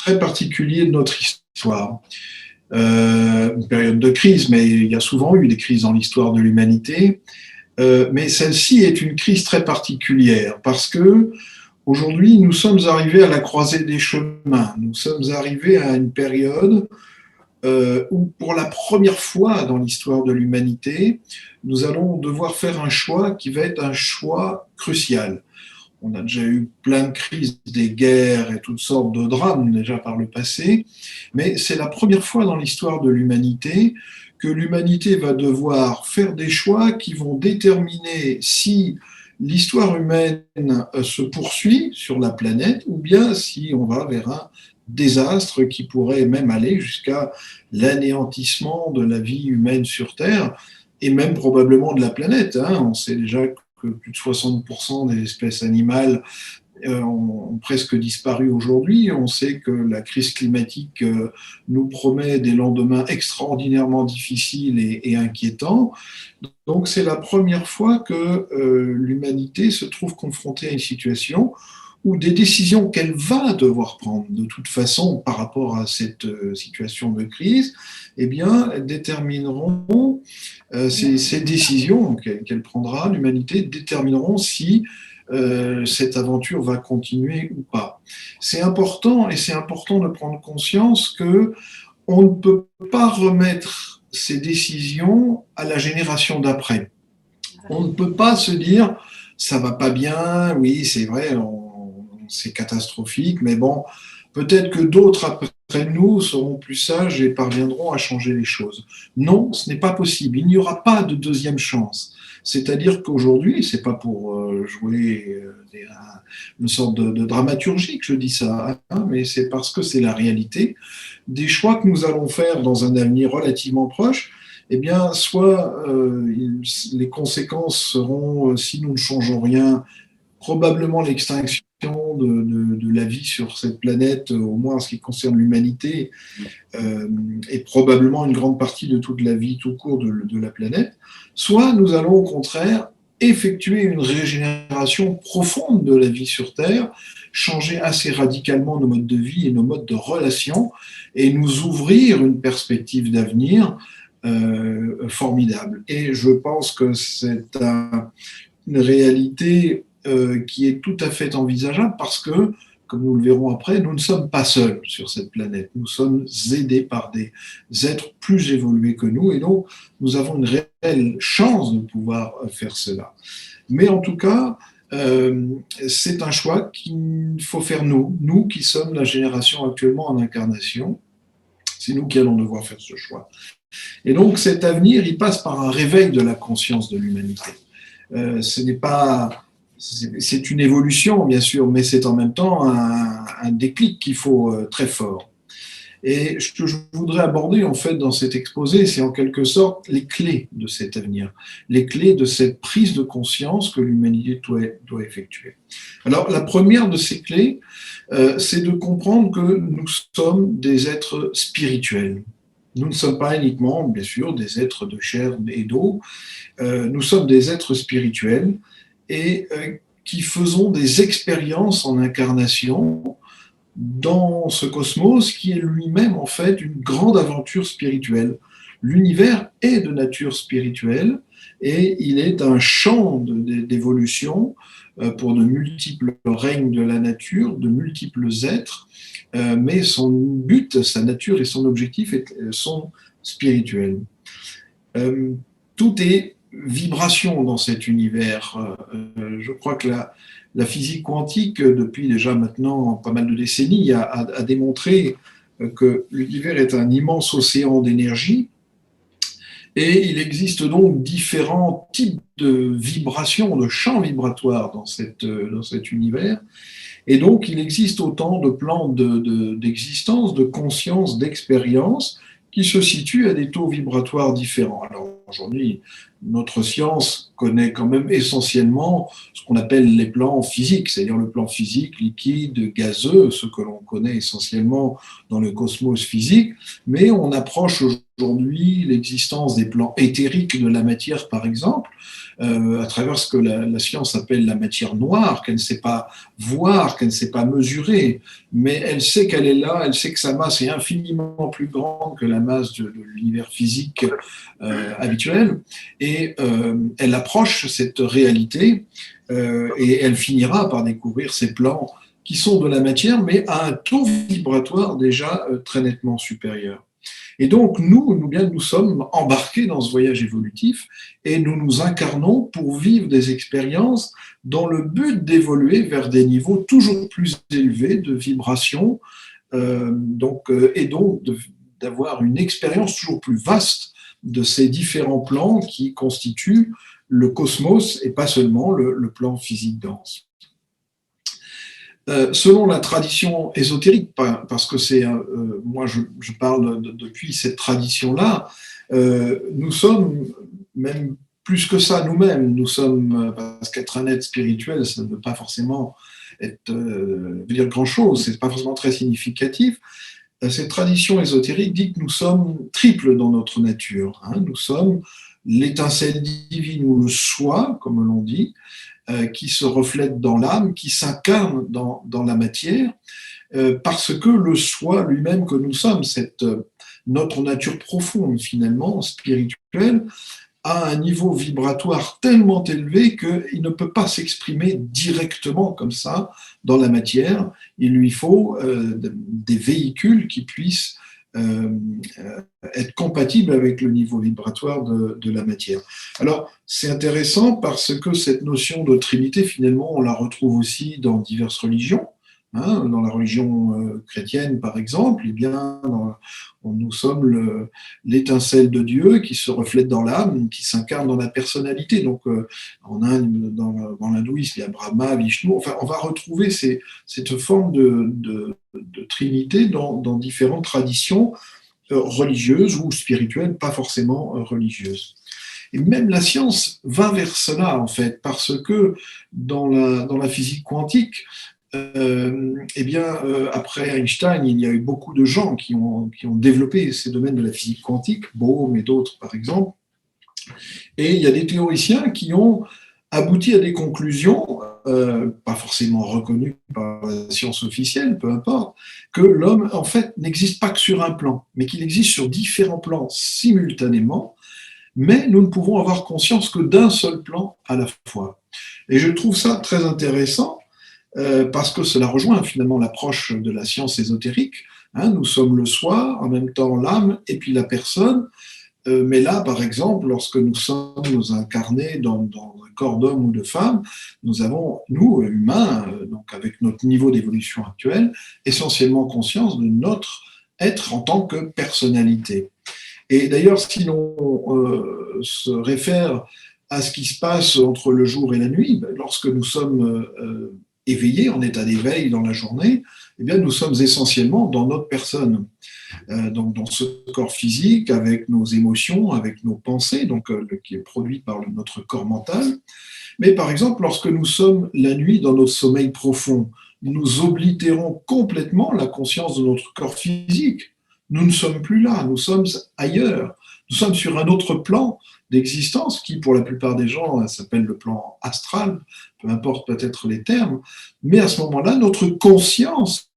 très particulier de notre histoire. Une période de crise, mais il y a souvent eu des crises dans l'histoire de l'humanité. Mais celle-ci est une crise très particulière parce que aujourd'hui, nous sommes arrivés à la croisée des chemins. Nous sommes arrivés à une période où, pour la première fois dans l'histoire de l'humanité, nous allons devoir faire un choix qui va être un choix crucial. On a déjà eu plein de crises, des guerres et toutes sortes de drames déjà par le passé, mais c'est la première fois dans l'histoire de l'humanité que l'humanité va devoir faire des choix qui vont déterminer si l'histoire humaine se poursuit sur la planète ou bien si on va vers un désastre qui pourrait même aller jusqu'à l'anéantissement de la vie humaine sur Terre et même probablement de la planète. On sait déjà que plus de 60% des espèces animales ont presque disparu aujourd'hui. On sait que la crise climatique nous promet des lendemains extraordinairement difficiles et inquiétants. Donc c'est la première fois que l'humanité se trouve confrontée à une situation où des décisions qu'elle va devoir prendre de toute façon par rapport à cette situation de crise, eh bien, détermineront ces décisions qu'elle prendra, l'humanité détermineront si cette aventure va continuer ou pas. C'est important, et c'est important de prendre conscience que on ne peut pas remettre ces décisions à la génération d'après. On ne peut pas se dire ça va pas bien, oui c'est vrai, c'est catastrophique, mais bon, peut-être que d'autres après nous seront plus sages et parviendront à changer les choses. Non, ce n'est pas possible. Il n'y aura pas de deuxième chance. C'est-à-dire qu'aujourd'hui, c'est pas pour jouer une sorte de dramaturgie que je dis ça, mais c'est parce que c'est la réalité. Des choix que nous allons faire dans un avenir relativement proche, eh bien, soit les conséquences seront, si nous ne changeons rien, probablement l'extinction de la vie sur cette planète, au moins en ce qui concerne l'humanité, et probablement une grande partie de toute la vie tout court de la planète, soit nous allons au contraire effectuer une régénération profonde de la vie sur Terre, changer assez radicalement nos modes de vie et nos modes de relation, et nous ouvrir une perspective d'avenir formidable. Et je pense que c'est une réalité qui est tout à fait envisageable parce que, comme nous le verrons après, nous ne sommes pas seuls sur cette planète. Nous sommes aidés par des êtres plus évolués que nous et donc nous avons une réelle chance de pouvoir faire cela. Mais en tout cas, c'est un choix qu'il faut faire nous qui sommes la génération actuellement en incarnation. C'est nous qui allons devoir faire ce choix. Et donc cet avenir, il passe par un réveil de la conscience de l'humanité. Ce n'est pas... C'est une évolution, bien sûr, mais c'est en même temps un déclic qu'il faut très fort. Et ce que je voudrais aborder, en fait, dans cet exposé, c'est en quelque sorte les clés de cet avenir, les clés de cette prise de conscience que l'humanité doit effectuer. Alors, la première de ces clés, c'est de comprendre que nous sommes des êtres spirituels. Nous ne sommes pas uniquement, bien sûr, des êtres de chair et d'eau, nous sommes des êtres spirituels et qui faisons des expériences en incarnation dans ce cosmos qui est lui-même en fait une grande aventure spirituelle. L'univers est de nature spirituelle et il est un champ d'évolution pour de multiples règnes de la nature, de multiples êtres, mais son but, sa nature et son objectif sont spirituels. Tout est vibration dans cet univers. Je crois que la physique quantique, depuis déjà maintenant pas mal de décennies, a démontré que l'univers est un immense océan d'énergie et il existe donc différents types de vibrations, de champs vibratoires dans cet univers. Et donc, il existe autant de plans d'existence, de conscience, d'expérience qui se situent à des taux vibratoires différents. Alors aujourd'hui, notre science connaît quand même essentiellement ce qu'on appelle les plans physiques, c'est-à-dire le plan physique, liquide, gazeux, ce que l'on connaît essentiellement dans le cosmos physique, mais on approche aujourd'hui l'existence des plans éthériques de la matière, par exemple, à travers ce que la science appelle la matière noire, qu'elle ne sait pas voir, qu'elle ne sait pas mesurer, mais elle sait qu'elle est là, elle sait que sa masse est infiniment plus grande que la masse de l'univers physique habituel, et elle approche cette réalité, et elle finira par découvrir ces plans qui sont de la matière, mais à un taux vibratoire déjà très nettement supérieur. Et donc, nous sommes embarqués dans ce voyage évolutif et nous nous incarnons pour vivre des expériences dans le but d'évoluer vers des niveaux toujours plus élevés de vibration, et donc d'avoir une expérience toujours plus vaste de ces différents plans qui constituent le cosmos et pas seulement le plan physique dense. Selon la tradition ésotérique, parce que moi je parle depuis cette tradition-là, nous sommes même plus que ça nous-mêmes. Nous sommes, parce qu'être un être spirituel, ça ne veut pas forcément veut dire grand-chose, c'est pas forcément très significatif. Cette tradition ésotérique dit que nous sommes triples dans notre nature. Nous sommes l'étincelle divine ou le soi, comme l'on dit, qui se reflète dans l'âme, qui s'incarne dans la matière, parce que le soi lui-même que nous sommes, notre nature profonde finalement, spirituelle, a un niveau vibratoire tellement élevé qu'il ne peut pas s'exprimer directement comme ça dans la matière. Il lui faut des véhicules qui puissent être compatibles avec le niveau vibratoire de la matière. Alors, c'est intéressant parce que cette notion de Trinité, finalement, on la retrouve aussi dans diverses religions. Dans la religion chrétienne, par exemple, eh bien, nous sommes l'étincelle de Dieu qui se reflète dans l'âme, qui s'incarne dans la personnalité. Donc, en Inde, dans l'hindouisme, il y a Brahma, Vishnu. Enfin, on va retrouver cette forme de Trinité dans différentes traditions religieuses ou spirituelles, pas forcément religieuses. Et même la science va vers cela, en fait, parce que dans la physique quantique, après Einstein, il y a eu beaucoup de gens qui ont développé ces domaines de la physique quantique, Bohm et d'autres par exemple, et il y a des théoriciens qui ont abouti à des conclusions, pas forcément reconnues par la science officielle, peu importe, que l'homme en fait n'existe pas que sur un plan, mais qu'il existe sur différents plans simultanément, mais nous ne pouvons avoir conscience que d'un seul plan à la fois. Et je trouve ça très intéressant, parce que cela rejoint finalement l'approche de la science ésotérique. Nous sommes le soi, en même temps l'âme et puis la personne. Mais là, par exemple, lorsque nous sommes incarnés dans un corps d'homme ou de femme, nous avons, nous, humains, donc avec notre niveau d'évolution actuel, essentiellement conscience de notre être en tant que personnalité. Et d'ailleurs, si l'on se réfère à ce qui se passe entre le jour et la nuit, lorsque nous sommes éveillés, en état d'éveil dans la journée, eh bien, nous sommes essentiellement dans notre personne, donc dans ce corps physique, avec nos émotions, avec nos pensées, donc qui est produit par notre corps mental. Mais par exemple, lorsque nous sommes la nuit dans notre sommeil profond, nous oblitérons complètement la conscience de notre corps physique. Nous ne sommes plus là, nous sommes ailleurs. Nous sommes sur un autre plan d'existence qui, pour la plupart des gens, s'appelle le plan astral, peu importe peut-être les termes, mais à ce moment-là, notre conscience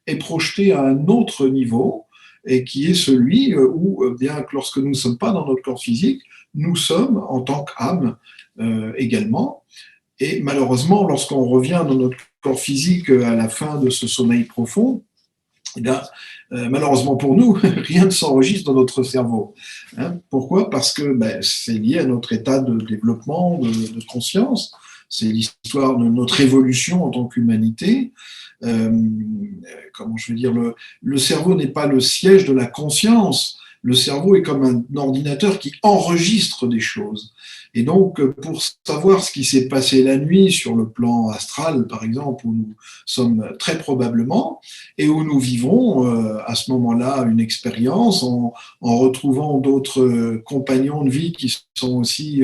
est projetée à un autre niveau, et qui est celui où, bien que lorsque nous ne sommes pas dans notre corps physique, nous sommes en tant qu'âme également. Et malheureusement, lorsqu'on revient dans notre corps physique à la fin de ce sommeil profond, eh bien, malheureusement pour nous, rien ne s'enregistre dans notre cerveau. Pourquoi ? Parce que c'est lié à notre état de développement, de conscience. C'est l'histoire de notre évolution en tant qu'humanité. Comment je veux dire, le cerveau n'est pas le siège de la conscience, le cerveau est comme un ordinateur qui enregistre des choses. Et donc, pour savoir ce qui s'est passé la nuit sur le plan astral, par exemple, où nous sommes très probablement, et où nous vivons à ce moment-là une expérience en retrouvant d'autres compagnons de vie qui sont aussi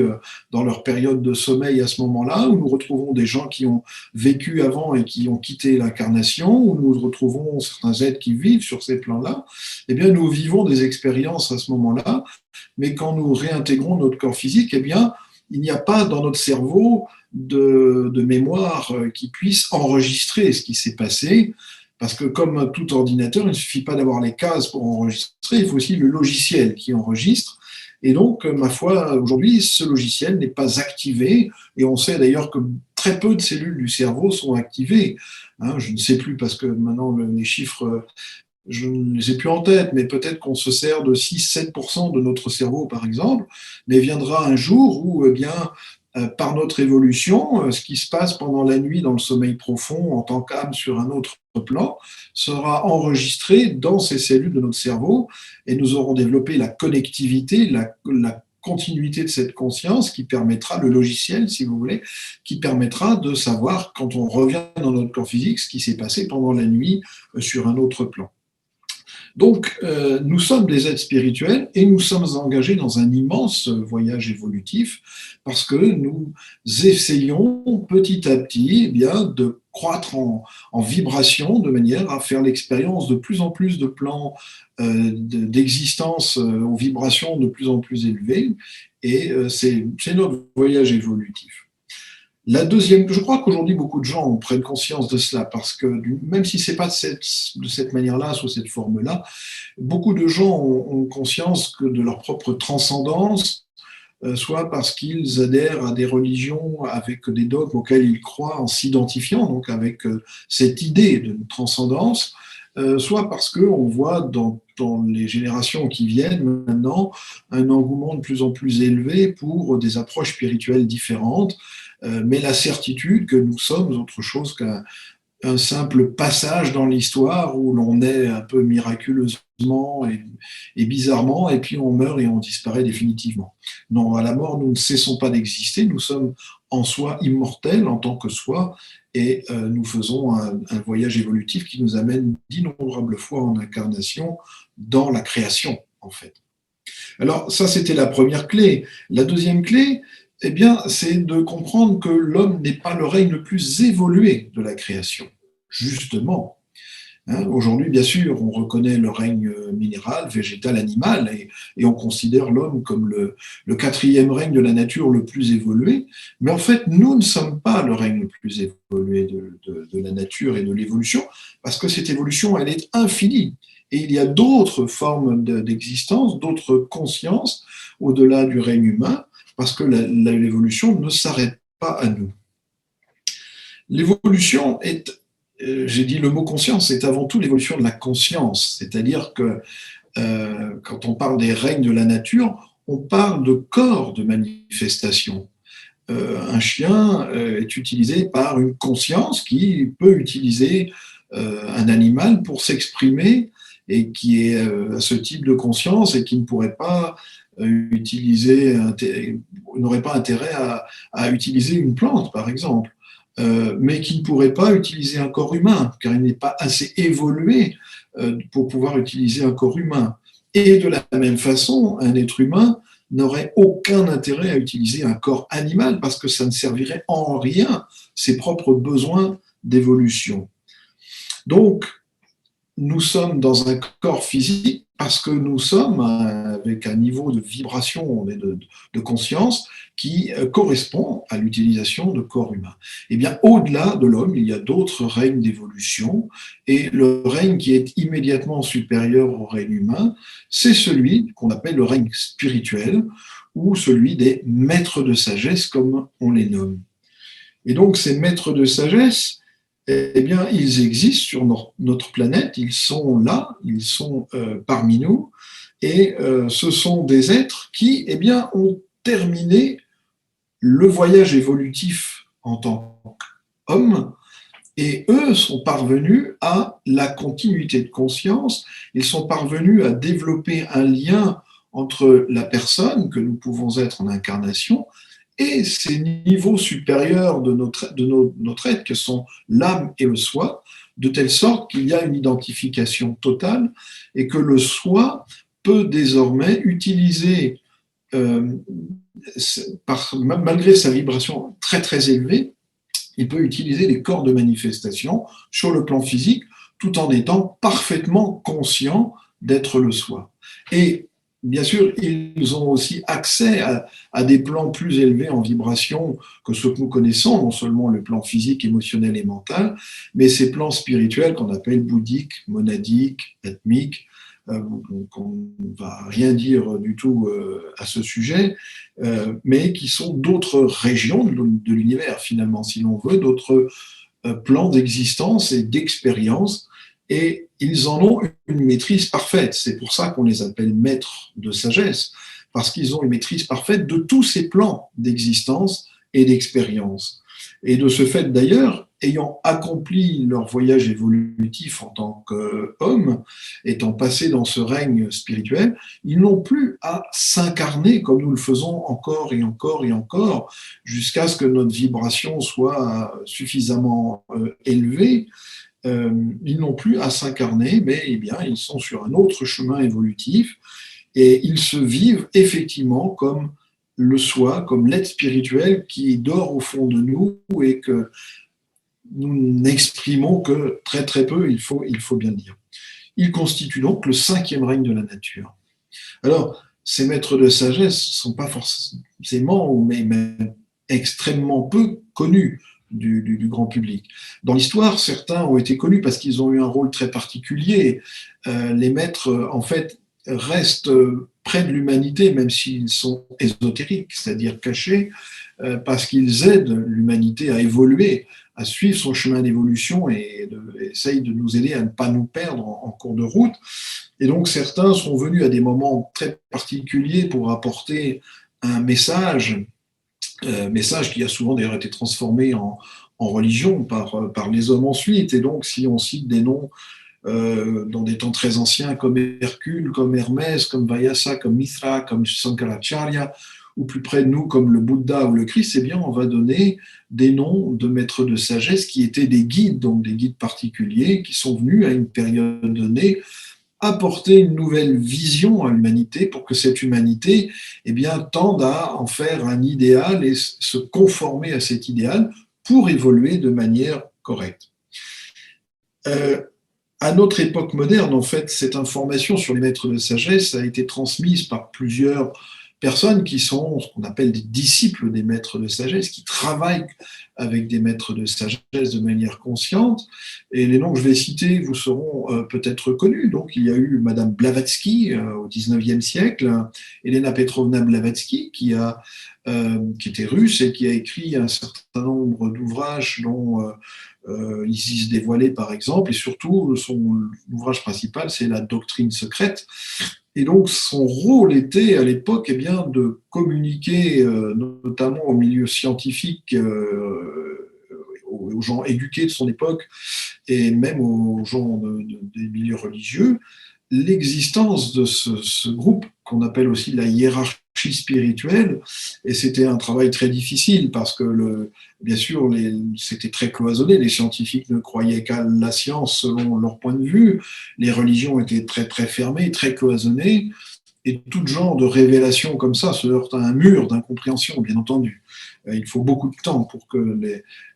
dans leur période de sommeil à ce moment-là, où nous retrouvons des gens qui ont vécu avant et qui ont quitté l'incarnation, où nous retrouvons certains êtres qui vivent sur ces plans-là, eh bien, nous vivons des expériences à ce moment-là, mais quand nous réintégrons notre corps physique, eh bien, il n'y a pas dans notre cerveau de mémoire qui puisse enregistrer ce qui s'est passé, parce que comme tout ordinateur, il ne suffit pas d'avoir les cases pour enregistrer, il faut aussi le logiciel qui enregistre. Et donc, ma foi, aujourd'hui, ce logiciel n'est pas activé, et on sait d'ailleurs que très peu de cellules du cerveau sont activées. Je ne sais plus, parce que maintenant, les chiffres, je ne les ai plus en tête, mais peut-être qu'on se sert de 6-7% de notre cerveau, par exemple, mais viendra un jour où, eh bien, par notre évolution, ce qui se passe pendant la nuit dans le sommeil profond en tant qu'âme sur un autre plan sera enregistré dans ces cellules de notre cerveau et nous aurons développé la connectivité, la continuité de cette conscience qui permettra, le logiciel si vous voulez, qui permettra de savoir quand on revient dans notre corps physique ce qui s'est passé pendant la nuit sur un autre plan. Donc, nous sommes des êtres spirituels et nous sommes engagés dans un immense voyage évolutif parce que nous essayons petit à petit eh bien, de croître en vibration de manière à faire l'expérience de plus en plus de plans d'existence aux vibrations de plus en plus élevées. Et c'est notre voyage évolutif. La deuxième, je crois qu'aujourd'hui, beaucoup de gens prennent conscience de cela, parce que même si ce n'est pas de cette manière-là, sous cette forme-là, beaucoup de gens ont conscience que de leur propre transcendance, soit parce qu'ils adhèrent à des religions avec des dogmes auxquels ils croient en s'identifiant, donc avec cette idée de transcendance, soit parce qu'on voit dans les générations qui viennent maintenant un engouement de plus en plus élevé pour des approches spirituelles différentes, mais la certitude que nous sommes autre chose qu'un simple passage dans l'histoire où l'on est un peu miraculeusement et bizarrement, et puis on meurt et on disparaît définitivement. Non, à la mort, nous ne cessons pas d'exister, nous sommes en soi immortels en tant que soi, et nous faisons un voyage évolutif qui nous amène d'innombrables fois en incarnation dans la création, en fait. Alors, ça, c'était la première clé. La deuxième clé, eh bien, c'est de comprendre que l'homme n'est pas le règne le plus évolué de la création. Justement. Aujourd'hui, bien sûr, on reconnaît le règne minéral, végétal, animal, et on considère l'homme comme le quatrième règne de la nature le plus évolué. Mais en fait, nous ne sommes pas le règne le plus évolué de la nature et de l'évolution, parce que cette évolution, elle est infinie. Et il y a d'autres formes d'existence, d'autres consciences au-delà du règne humain, parce que l'évolution ne s'arrête pas à nous. L'évolution est, j'ai dit le mot conscience, c'est avant tout l'évolution de la conscience, c'est-à-dire que quand on parle des règnes de la nature, on parle de corps de manifestation. Un chien est utilisé par une conscience qui peut utiliser un animal pour s'exprimer et qui est à ce type de conscience et qui ne pourrait pas n'aurait pas intérêt à utiliser une plante, par exemple, mais qui ne pourrait pas utiliser un corps humain, car il n'est pas assez évolué pour pouvoir utiliser un corps humain. Et de la même façon, un être humain n'aurait aucun intérêt à utiliser un corps animal parce que ça ne servirait en rien ses propres besoins d'évolution. Donc, nous sommes dans un corps physique parce que nous sommes avec un niveau de vibration et de conscience qui correspond à l'utilisation de corps humains. Eh bien, au-delà de l'homme, il y a d'autres règnes d'évolution, et le règne qui est immédiatement supérieur au règne humain, c'est celui qu'on appelle le règne spirituel, ou celui des maîtres de sagesse, comme on les nomme. Et donc, ces maîtres de sagesse, eh bien, ils existent sur notre planète, ils sont là, ils sont parmi nous, et ce sont des êtres qui, eh bien, ont terminé le voyage évolutif en tant qu'homme, Et eux sont parvenus à la continuité de conscience, ils sont parvenus à développer un lien entre la personne que nous pouvons être en incarnation et ces niveaux supérieurs de notre être, que sont l'âme et le soi, de telle sorte qu'il y a une identification totale et que le soi peut désormais utiliser, euh, malgré sa vibration très très élevée, il peut utiliser les corps de manifestation sur le plan physique tout en étant parfaitement conscient d'être le soi. Et bien sûr, ils ont aussi accès à des plans plus élevés en vibration que ceux que nous connaissons, non seulement le plan physique, émotionnel et mental, mais ces plans spirituels qu'on appelle bouddhiques, monadiques, atmiques, donc on ne va rien dire du tout à ce sujet, mais qui sont d'autres régions de l'univers, finalement, si l'on veut, d'autres plans d'existence et d'expérience, et ils en ont une maîtrise parfaite. C'est pour ça qu'on les appelle maîtres de sagesse, parce qu'ils ont une maîtrise parfaite de tous ces plans d'existence et d'expérience. Et de ce fait, d'ailleurs, ayant accompli leur voyage évolutif en tant qu'hommes, étant passés dans ce règne spirituel, ils n'ont plus à s'incarner comme nous le faisons encore et encore et encore, jusqu'à ce que notre vibration soit suffisamment élevée. Ils n'ont plus à s'incarner, mais eh bien, ils sont sur un autre chemin évolutif et ils se vivent effectivement comme le soi, comme l'être spirituel qui dort au fond de nous et que nous n'exprimons que très très peu, il faut bien le dire. Il constitue donc le cinquième règne de la nature. Alors, ces maîtres de sagesse ne sont pas forcément, mais même extrêmement peu connus du grand public. Dans l'histoire, certains ont été connus parce qu'ils ont eu un rôle très particulier. Les maîtres, en fait, restent près de l'humanité, même s'ils sont ésotériques, c'est-à-dire cachés, parce qu'ils aident l'humanité à évoluer, à suivre son chemin d'évolution et essayent de nous aider à ne pas nous perdre en cours de route. Et donc certains sont venus à des moments très particuliers pour apporter un message qui a souvent d'ailleurs été transformé en religion par les hommes ensuite. Et donc si on cite des noms dans des temps très anciens comme Hercule, comme Hermès, comme Vyasa, comme Mithra, comme Sankaracharya, ou plus près de nous comme le Bouddha ou le Christ, eh bien on va donner des noms de maîtres de sagesse qui étaient des guides, donc des guides particuliers qui sont venus à une période donnée apporter une nouvelle vision à l'humanité pour que cette humanité eh bien, tende à en faire un idéal et se conformer à cet idéal pour évoluer de manière correcte. À notre époque moderne, en fait, cette information sur les maîtres de sagesse a été transmise par plusieurs personnes qui sont ce qu'on appelle des disciples des maîtres de sagesse, qui travaillent avec des maîtres de sagesse de manière consciente. Et les noms que je vais citer vous seront peut-être connus. Donc, il y a eu Madame Blavatsky au XIXe siècle, Elena Petrovna Blavatsky, qui était russe et qui a écrit un certain nombre d'ouvrages dont Isis dévoilée, par exemple, et surtout, son ouvrage principal, c'est La doctrine secrète. Et donc, son rôle était, à l'époque, eh bien, de communiquer, notamment au milieu scientifique, aux gens éduqués de son époque, et même aux gens des milieux religieux, l'existence de ce groupe qu'on appelle aussi la hiérarchie spirituelle. Et c'était un travail très difficile parce que, bien sûr, c'était très cloisonné. Les scientifiques ne croyaient qu'à la science selon leur point de vue. Les religions étaient très, très fermées, très cloisonnées. Et tout genre de révélation comme ça se heurte à un mur d'incompréhension, bien entendu. Il faut beaucoup de temps pour que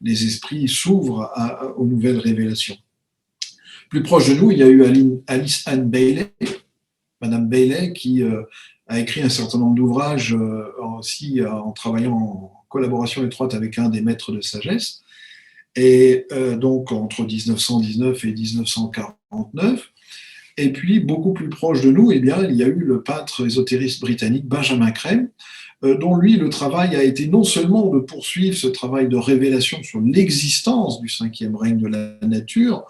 les esprits s'ouvrent aux nouvelles révélations. Plus proche de nous, il y a eu Alice Ann Bailey, Madame Bailey, qui a écrit un certain nombre d'ouvrages aussi en travaillant en collaboration étroite avec un des maîtres de sagesse, et donc entre 1919 et 1949. Et puis, beaucoup plus proche de nous, eh bien, il y a eu le peintre ésotériste britannique Benjamin Creme, dont lui, le travail a été non seulement de poursuivre ce travail de révélation sur l'existence du cinquième règne de la nature,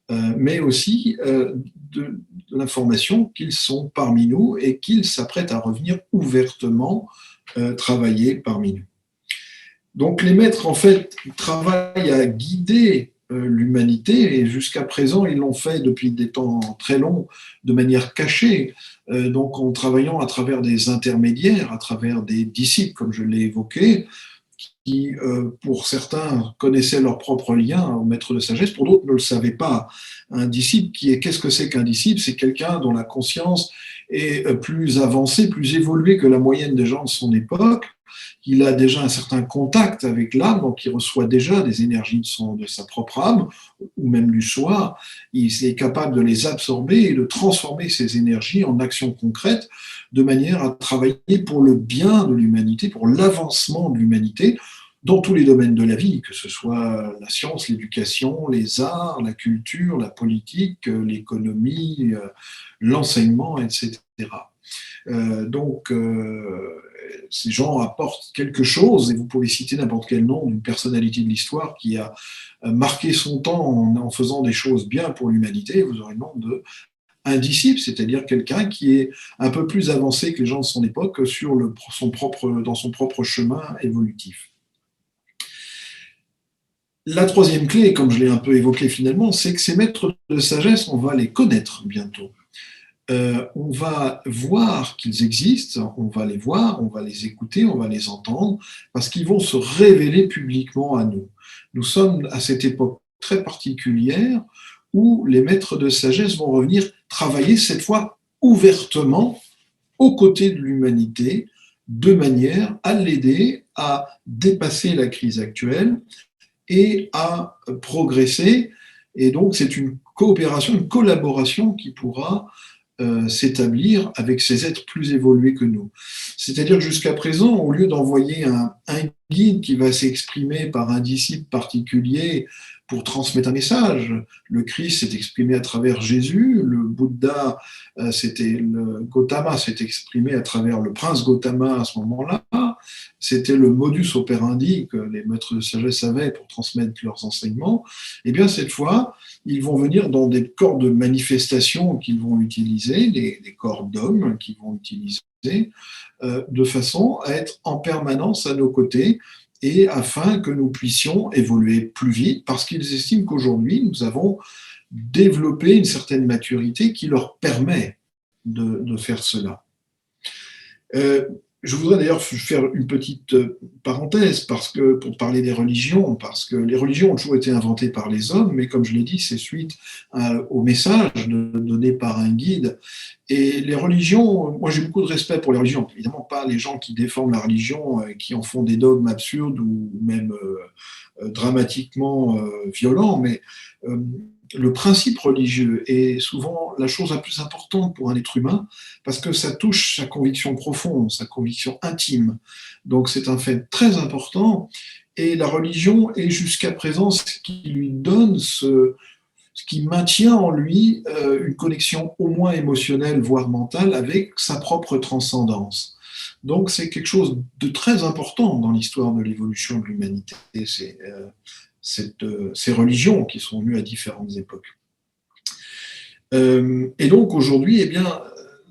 mais aussi de l'information qu'ils sont parmi nous et qu'ils s'apprêtent à revenir ouvertement travailler parmi nous. Donc les maîtres, en fait, travaillent à guider l'humanité, et jusqu'à présent, ils l'ont fait depuis des temps très longs, de manière cachée, donc en travaillant à travers des intermédiaires, à travers des disciples, comme je l'ai évoqué, qui, pour certains, connaissaient leur propre lien au maître de sagesse, pour d'autres ne le savaient pas. Un disciple, qu'est-ce que c'est qu'un disciple? C'est quelqu'un dont la conscience est plus avancée, plus évoluée que la moyenne des gens de son époque. Il a déjà un certain contact avec l'âme, donc il reçoit déjà des énergies de sa propre âme, ou même du soi. Il est capable de les absorber et de transformer ces énergies en actions concrètes, de manière à travailler pour le bien de l'humanité, pour l'avancement de l'humanité, dans tous les domaines de la vie, que ce soit la science, l'éducation, les arts, la culture, la politique, l'économie, l'enseignement, etc. Donc, ces gens apportent quelque chose, et vous pouvez citer n'importe quel nom d'une personnalité de l'histoire qui a marqué son temps en faisant des choses bien pour l'humanité. Vous aurez le nom de un disciple, c'est-à-dire quelqu'un qui est un peu plus avancé que les gens de son époque dans son propre chemin évolutif. La troisième clé, comme je l'ai un peu évoqué finalement, c'est que ces maîtres de sagesse, on va les connaître bientôt. On va voir qu'ils existent, on va les voir, on va les écouter, on va les entendre, parce qu'ils vont se révéler publiquement à nous. Nous sommes à cette époque très particulière où les maîtres de sagesse vont revenir travailler cette fois ouvertement aux côtés de l'humanité, de manière à l'aider à dépasser la crise actuelle et à progresser. Et donc c'est une coopération, une collaboration qui pourra s'établir avec ces êtres plus évolués que nous. C'est-à-dire que jusqu'à présent, au lieu d'envoyer un guide qui va s'exprimer par un disciple particulier pour transmettre un message, le Christ s'est exprimé à travers Jésus, le Bouddha, le Gautama s'est exprimé à travers le prince Gautama à ce moment-là, c'était le modus operandi que les maîtres de sagesse avaient pour transmettre leurs enseignements. Et bien cette fois, ils vont venir dans des corps de manifestation qu'ils vont utiliser, des corps d'hommes qu'ils vont utiliser, de façon à être en permanence à nos côtés et afin que nous puissions évoluer plus vite, parce qu'ils estiment qu'aujourd'hui, nous avons développé une certaine maturité qui leur permet de faire cela. Je voudrais d'ailleurs faire une petite parenthèse pour parler des religions, parce que les religions ont toujours été inventées par les hommes, mais comme je l'ai dit, c'est suite au message donné par un guide. Et les religions, moi j'ai beaucoup de respect pour les religions, évidemment pas les gens qui déforment la religion, qui en font des dogmes absurdes ou même dramatiquement violents, mais le principe religieux est souvent la chose la plus importante pour un être humain parce que ça touche sa conviction profonde, sa conviction intime. Donc c'est un fait très important et la religion est jusqu'à présent ce qui lui donne ce qui maintient en lui une connexion au moins émotionnelle, voire mentale, avec sa propre transcendance. Donc c'est quelque chose de très important dans l'histoire de l'évolution de l'humanité. Ces religions qui sont venues à différentes époques. Et donc aujourd'hui, eh bien,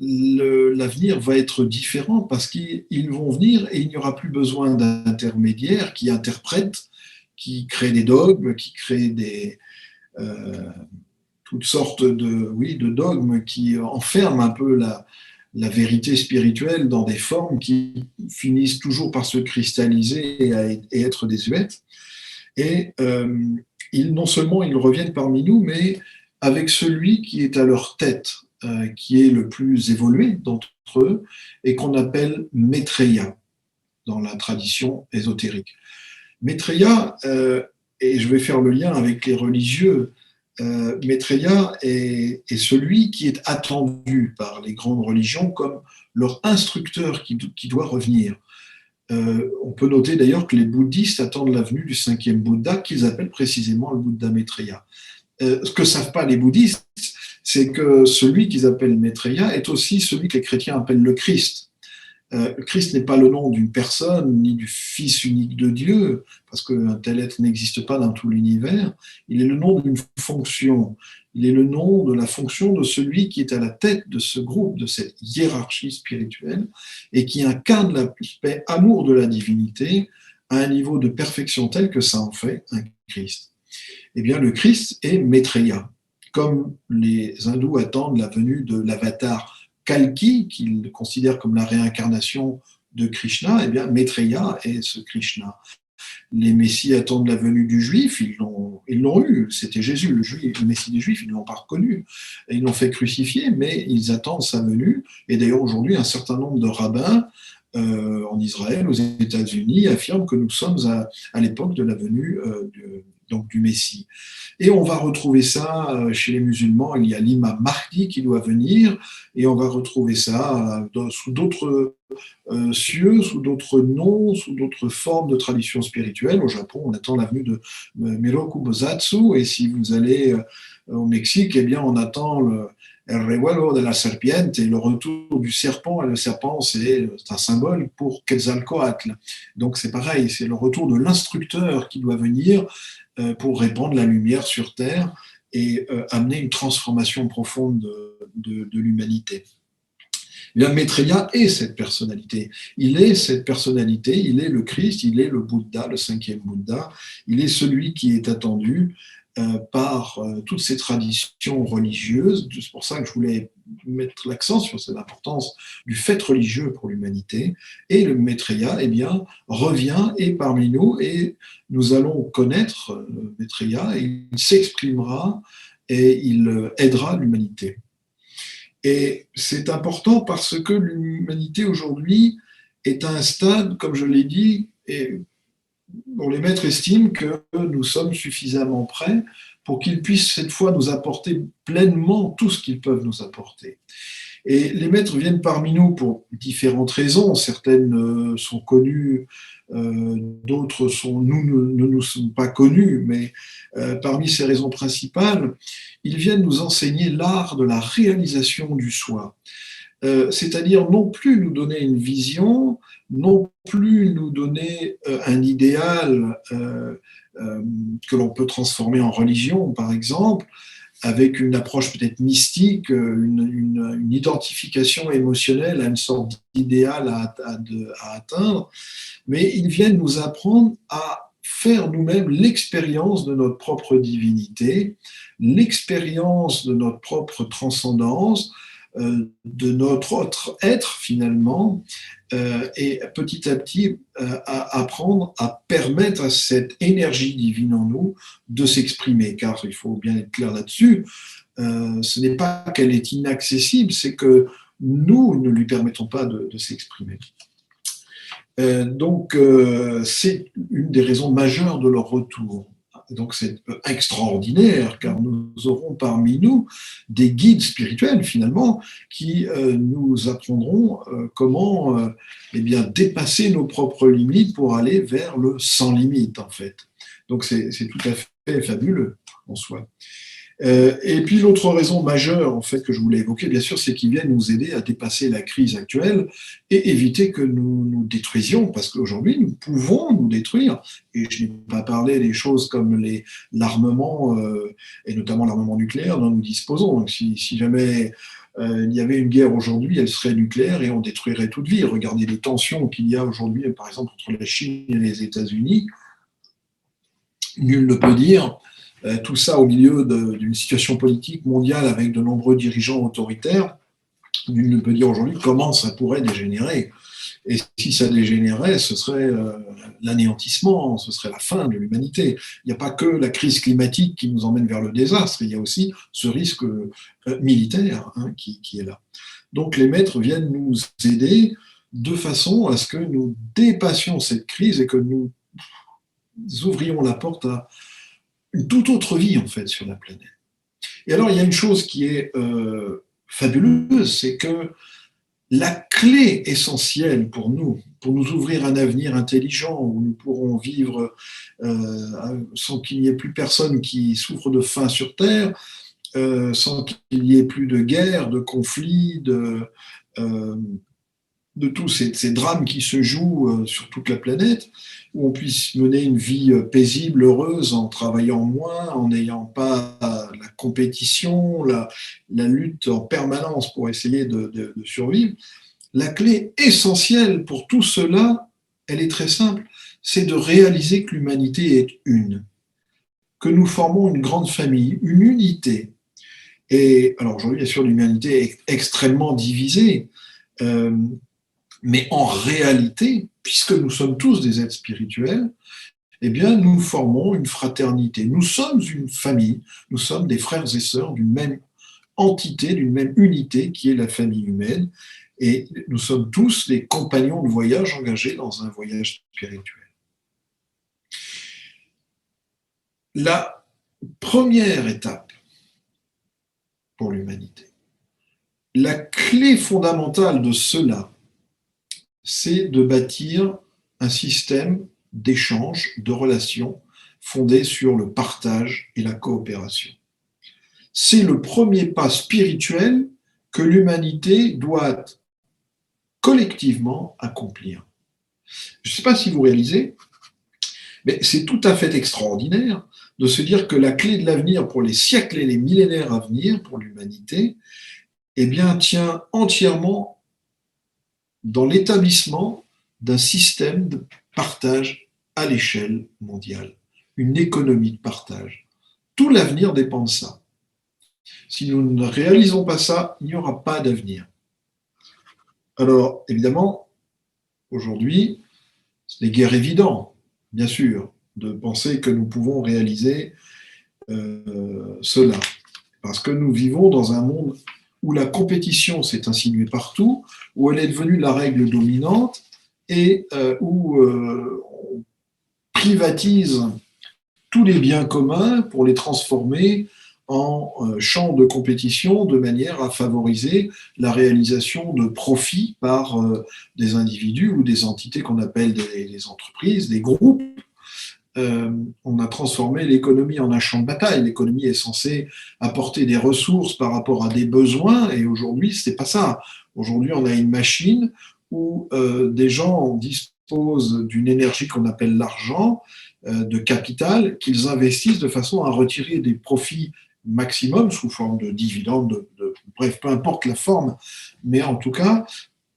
l'avenir va être différent parce qu'ils vont venir et il n'y aura plus besoin d'intermédiaires qui interprètent, qui créent des dogmes, qui créent toutes sortes de dogmes qui enferment un peu la vérité spirituelle dans des formes qui finissent toujours par se cristalliser et être désuètes. Et non seulement ils reviennent parmi nous, mais avec celui qui est à leur tête, qui est le plus évolué d'entre eux, et qu'on appelle Maitreya dans la tradition ésotérique. Maitreya, et je vais faire le lien avec les religieux, Maitreya est celui qui est attendu par les grandes religions comme leur instructeur qui doit revenir. On peut noter d'ailleurs que les bouddhistes attendent la venue du 5e Bouddha, qu'ils appellent précisément le Bouddha Maitreya. Ce que ne savent pas les bouddhistes, c'est que celui qu'ils appellent Maitreya est aussi celui que les chrétiens appellent le Christ. Le Christ n'est pas le nom d'une personne, ni du Fils unique de Dieu, parce qu'un tel être n'existe pas dans tout l'univers. Il est le nom d'une fonction. Il est le nom de la fonction de celui qui est à la tête de ce groupe, de cette hiérarchie spirituelle, et qui incarne l'aspect amour de la divinité à un niveau de perfection tel que ça en fait un Christ. Eh bien, le Christ est Maitreya. Comme les hindous attendent la venue de l'avatar Kalki, qu'ils considèrent comme la réincarnation de Krishna, eh bien, Maitreya est ce Krishna. Les messies attendent la venue du juif, ils l'ont eu, c'était Jésus, le messie des juifs, ils ne l'ont pas reconnu, ils l'ont fait crucifier, mais ils attendent sa venue, et d'ailleurs aujourd'hui un certain nombre de rabbins en Israël, aux États-Unis, affirment que nous sommes à l'époque de la venue donc du Messie. Et on va retrouver ça chez les musulmans, il y a l'imam Mahdi qui doit venir, et on va retrouver ça sous d'autres cieux, sous d'autres noms, sous d'autres formes de traditions spirituelles. Au Japon, on attend la venue de Miroku Bosatsu, et si vous allez au Mexique, eh bien, on attend le revuelo de la serpiente, et le retour du serpent. Et le serpent, c'est un symbole pour Quetzalcoatl. Donc c'est pareil, c'est le retour de l'instructeur qui doit venir pour répandre la lumière sur Terre et amener une transformation profonde de l'humanité. Le Maitreya est cette personnalité. Il est cette personnalité, il est le Christ, il est le Bouddha, le cinquième Bouddha. Il est celui qui est attendu par toutes ces traditions religieuses. C'est pour ça que je voulais mettre l'accent sur cette importance du fait religieux pour l'humanité. Et le Maitreya, eh bien, revient et parmi nous, et nous allons connaître le Maitreya, et il s'exprimera et il aidera l'humanité. Et c'est important parce que l'humanité aujourd'hui est à un stade, comme je l'ai dit, et dont les maîtres estiment que nous sommes suffisamment prêts pour qu'ils puissent cette fois nous apporter pleinement tout ce qu'ils peuvent nous apporter. Et les maîtres viennent parmi nous pour différentes raisons. Certaines sont connues, d'autres ne nous sont pas connues, mais parmi ces raisons principales, ils viennent nous enseigner l'art de la réalisation du soi. C'est-à-dire non plus nous donner une vision, non plus nous donner un idéal que l'on peut transformer en religion, par exemple, avec une approche peut-être mystique, une identification émotionnelle à une sorte d'idéal à atteindre, mais ils viennent nous apprendre à faire nous-mêmes l'expérience de notre propre divinité, l'expérience de notre propre transcendance, de notre autre être finalement, et petit à petit à apprendre à permettre à cette énergie divine en nous de s'exprimer, car il faut bien être clair là-dessus, ce n'est pas qu'elle est inaccessible, c'est que nous ne lui permettons pas de s'exprimer. Donc c'est une des raisons majeures de leur retour. Donc c'est extraordinaire, car nous aurons parmi nous des guides spirituels finalement qui nous apprendront comment eh bien, dépasser nos propres limites pour aller vers le sans limite en fait. Donc c'est tout à fait fabuleux en soi. Et puis l'autre raison majeure en fait que je voulais évoquer, bien sûr, c'est qu'ils viennent nous aider à dépasser la crise actuelle et éviter que nous nous détruisions, parce qu'aujourd'hui nous pouvons nous détruire. Et je n'ai pas parlé des choses comme l'armement et notamment l'armement nucléaire dont nous disposons. Donc, si jamais il y avait une guerre aujourd'hui, elle serait nucléaire et on détruirait toute vie. Regardez les tensions qu'il y a aujourd'hui, par exemple entre la Chine et les États-Unis. Nul ne peut dire. Tout ça au milieu d'une situation politique mondiale avec de nombreux dirigeants autoritaires, nul ne peut dire aujourd'hui comment ça pourrait dégénérer. Et si ça dégénérait, ce serait l'anéantissement, ce serait la fin de l'humanité. Il n'y a pas que la crise climatique qui nous emmène vers le désastre, il y a aussi ce risque militaire qui est là. Donc les maîtres viennent nous aider de façon à ce que nous dépassions cette crise et que nous ouvrions la porte à une toute autre vie en fait sur la planète. Et alors il y a une chose qui est fabuleuse, c'est que la clé essentielle pour nous ouvrir un avenir intelligent où nous pourrons vivre sans qu'il n'y ait plus personne qui souffre de faim sur Terre, sans qu'il y ait plus de guerre, de conflits, de tous ces drames qui se jouent sur toute la planète, où on puisse mener une vie paisible, heureuse, en travaillant moins, en n'ayant pas la compétition, la lutte en permanence pour essayer de survivre. La clé essentielle pour tout cela, elle est très simple, c'est de réaliser que l'humanité est une, que nous formons une grande famille, une unité. Et alors aujourd'hui, bien sûr, l'humanité est extrêmement divisée, euh, mais en réalité, puisque nous sommes tous des êtres spirituels, eh bien, nous formons une fraternité. Nous sommes une famille, nous sommes des frères et sœurs d'une même entité, d'une même unité qui est la famille humaine. Et nous sommes tous des compagnons de voyage engagés dans un voyage spirituel. La première étape pour l'humanité, la clé fondamentale de cela, c'est de bâtir un système d'échange, de relations fondé sur le partage et la coopération. C'est le premier pas spirituel que l'humanité doit collectivement accomplir. Je ne sais pas si vous réalisez, mais c'est tout à fait extraordinaire de se dire que la clé de l'avenir pour les siècles et les millénaires à venir, pour l'humanité, eh bien, tient entièrement dans l'établissement d'un système de partage à l'échelle mondiale, une économie de partage. Tout l'avenir dépend de ça. Si nous ne réalisons pas ça, il n'y aura pas d'avenir. Alors, évidemment, aujourd'hui, ce n'est guère évident, bien sûr, de penser que nous pouvons réaliser cela. Parce que nous vivons dans un monde où la compétition s'est insinuée partout, où elle est devenue la règle dominante et où on privatise tous les biens communs pour les transformer en champs de compétition de manière à favoriser la réalisation de profits par des individus ou des entités qu'on appelle des entreprises, des groupes. On a transformé l'économie en un champ de bataille. L'économie est censée apporter des ressources par rapport à des besoins, et aujourd'hui, c'est pas ça. Aujourd'hui, on a une machine où des gens disposent d'une énergie qu'on appelle l'argent, de capital, qu'ils investissent de façon à retirer des profits maximum sous forme de dividendes, bref, peu importe la forme, mais en tout cas,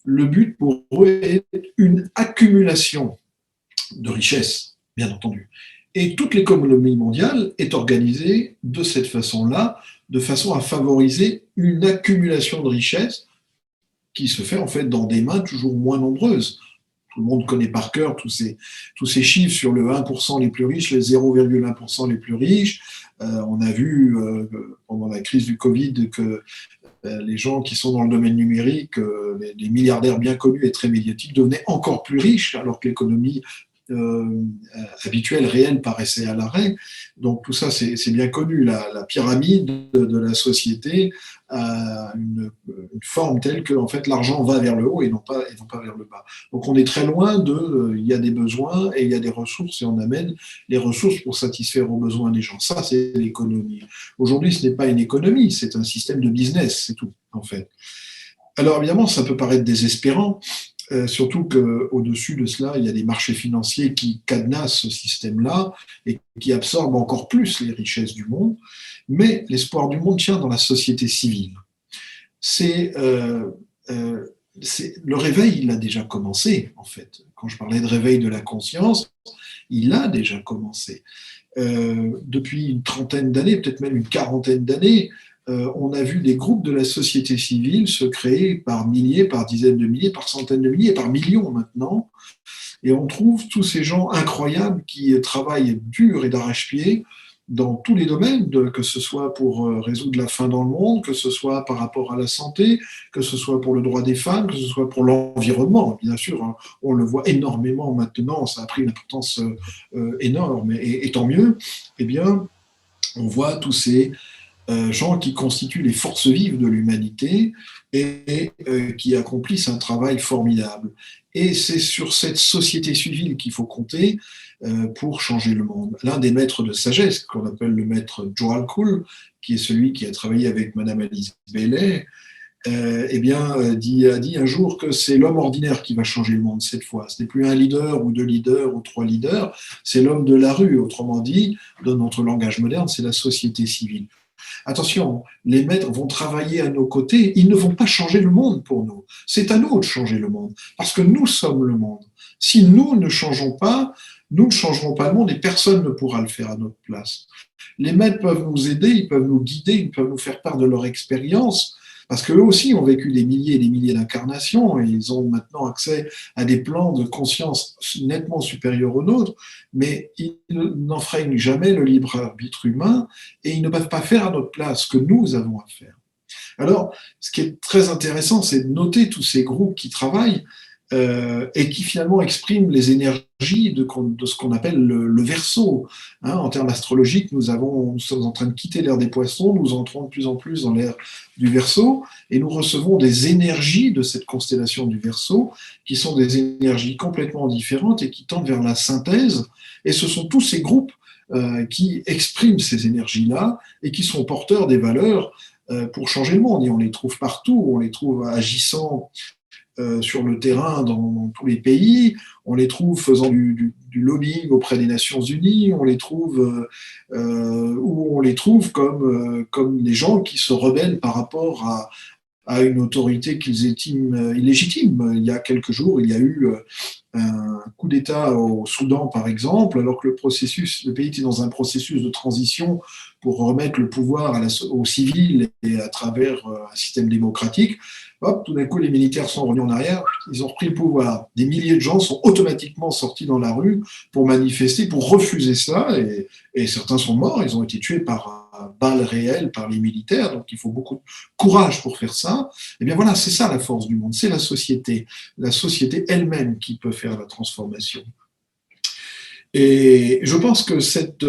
le but pour eux est une accumulation de richesses, bien entendu. Et toute l'économie mondiale est organisée de cette façon-là, de façon à favoriser une accumulation de richesses qui se fait en fait dans des mains toujours moins nombreuses. Tout le monde connaît par cœur tous ces chiffres sur le 1% les plus riches, les 0,1% les plus riches. On a vu pendant la crise du Covid que les gens qui sont dans le domaine numérique, les milliardaires bien connus et très médiatiques, devenaient encore plus riches alors que l'économie habituelle, réelle, paraissait à l'arrêt. Donc tout ça, c'est bien connu. La pyramide de la société a une forme telle que en fait, l'argent va vers le haut et non pas vers le bas. Donc on est très loin il y a des besoins et il y a des ressources et on amène les ressources pour satisfaire aux besoins des gens. Ça, c'est l'économie. Aujourd'hui, ce n'est pas une économie, c'est un système de business, c'est tout, en fait. Alors évidemment, ça peut paraître désespérant, surtout qu'au-dessus de cela, il y a des marchés financiers qui cadenassent ce système-là et qui absorbent encore plus les richesses du monde. Mais l'espoir du monde tient dans la société civile. Le réveil, il a déjà commencé, en fait. Quand je parlais de réveil de la conscience, il a déjà commencé. Depuis une trentaine d'années, peut-être même une quarantaine d'années, on a vu des groupes de la société civile se créer par milliers, par dizaines de milliers, par centaines de milliers, par millions maintenant. Et on trouve tous ces gens incroyables qui travaillent dur et d'arrache-pied dans tous les domaines, que ce soit pour résoudre la faim dans le monde, que ce soit par rapport à la santé, que ce soit pour le droit des femmes, que ce soit pour l'environnement. Bien sûr, hein, on le voit énormément maintenant, ça a pris une importance énorme. Et tant mieux, eh bien, on voit tous ces gens qui constituent les forces vives de l'humanité et qui accomplissent un travail formidable. Et c'est sur cette société civile qu'il faut compter pour changer le monde. L'un des maîtres de sagesse, qu'on appelle le maître Djwhal-Khul, qui est celui qui a travaillé avec Madame Alice Bailey, a dit un jour que c'est l'homme ordinaire qui va changer le monde cette fois. Ce n'est plus un leader ou deux leaders ou trois leaders, c'est l'homme de la rue. Autrement dit, dans notre langage moderne, c'est la société civile. Attention, les maîtres vont travailler à nos côtés, ils ne vont pas changer le monde pour nous. C'est à nous de changer le monde, parce que nous sommes le monde. Si nous ne changeons pas, nous ne changerons pas le monde et personne ne pourra le faire à notre place. Les maîtres peuvent nous aider, ils peuvent nous guider, ils peuvent nous faire part de leur expérience, parce qu'eux aussi ont vécu des milliers et des milliers d'incarnations et ils ont maintenant accès à des plans de conscience nettement supérieurs aux nôtres, mais ils n'enfreignent jamais le libre arbitre humain et ils ne peuvent pas faire à notre place ce que nous avons à faire. Alors, ce qui est très intéressant, c'est de noter tous ces groupes qui travaillent et qui finalement expriment les énergies de ce qu'on appelle le Verseau. Hein, en termes astrologiques, nous sommes en train de quitter l'ère des Poissons, nous entrons de plus en plus dans l'ère du Verseau, et nous recevons des énergies de cette constellation du Verseau, qui sont des énergies complètement différentes et qui tendent vers la synthèse. Et ce sont tous ces groupes qui expriment ces énergies-là et qui sont porteurs des valeurs pour changer le monde. Et on les trouve partout, on les trouve agissant sur le terrain dans tous les pays, on les trouve faisant du lobbying auprès des Nations Unies, on les trouve ou on les trouve comme des gens qui se rebellent par rapport à une autorité qu'ils estiment illégitime. Il y a quelques jours, il y a eu un coup d'État au Soudan, par exemple, alors que le pays était dans un processus de transition pour remettre le pouvoir aux civils et à travers un système démocratique. Hop, tout d'un coup, les militaires sont revenus en arrière, ils ont repris le pouvoir. Des milliers de gens sont automatiquement sortis dans la rue pour manifester, pour refuser ça, et certains sont morts, ils ont été tués par balles réelles par les militaires, donc il faut beaucoup de courage pour faire ça. Et bien voilà, c'est ça la force du monde, c'est la société elle-même qui peut faire la transformation. Et je pense que cette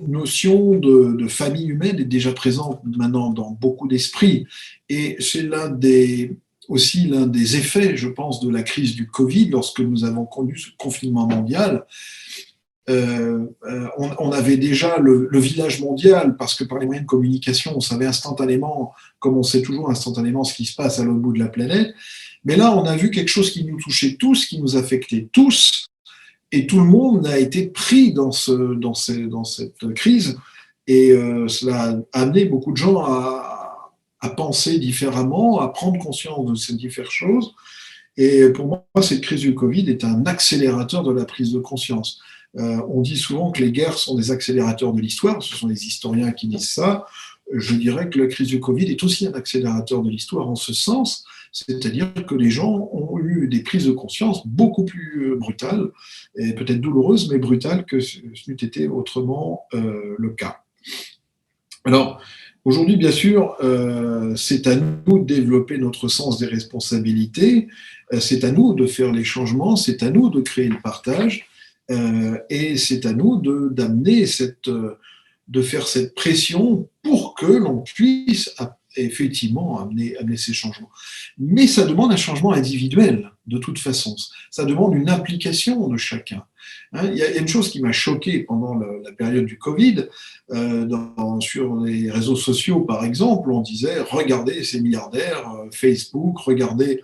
notion de famille humaine est déjà présente maintenant dans beaucoup d'esprits. Et c'est aussi l'un des effets, je pense, de la crise du Covid, lorsque nous avons connu ce confinement mondial. On avait déjà le village mondial, parce que par les moyens de communication, on savait instantanément, comme on sait toujours instantanément ce qui se passe à l'autre bout de la planète. Mais là, on a vu quelque chose qui nous touchait tous, qui nous affectait tous, et tout le monde a été pris dans cette crise, et cela a amené beaucoup de gens à penser différemment, à prendre conscience de ces différentes choses. Et pour moi, cette crise du Covid est un accélérateur de la prise de conscience. On dit souvent que les guerres sont des accélérateurs de l'histoire, ce sont les historiens qui disent ça. Je dirais que la crise du Covid est aussi un accélérateur de l'histoire en ce sens, c'est-à-dire que les gens ont eu des prises de conscience beaucoup plus brutales, et peut-être douloureuses, mais brutales que ce n'eût été autrement le cas. Alors, aujourd'hui, bien sûr, c'est à nous de développer notre sens des responsabilités, c'est à nous de faire les changements, c'est à nous de créer le partage, et c'est à nous d'amener de faire cette pression pour que l'on puisse effectivement amener ces changements. Mais ça demande un changement individuel, de toute façon. Ça demande une implication de chacun. Hein, il y a une chose qui m'a choqué pendant la période du Covid, sur les réseaux sociaux, par exemple, on disait « Regardez ces milliardaires, Facebook, regardez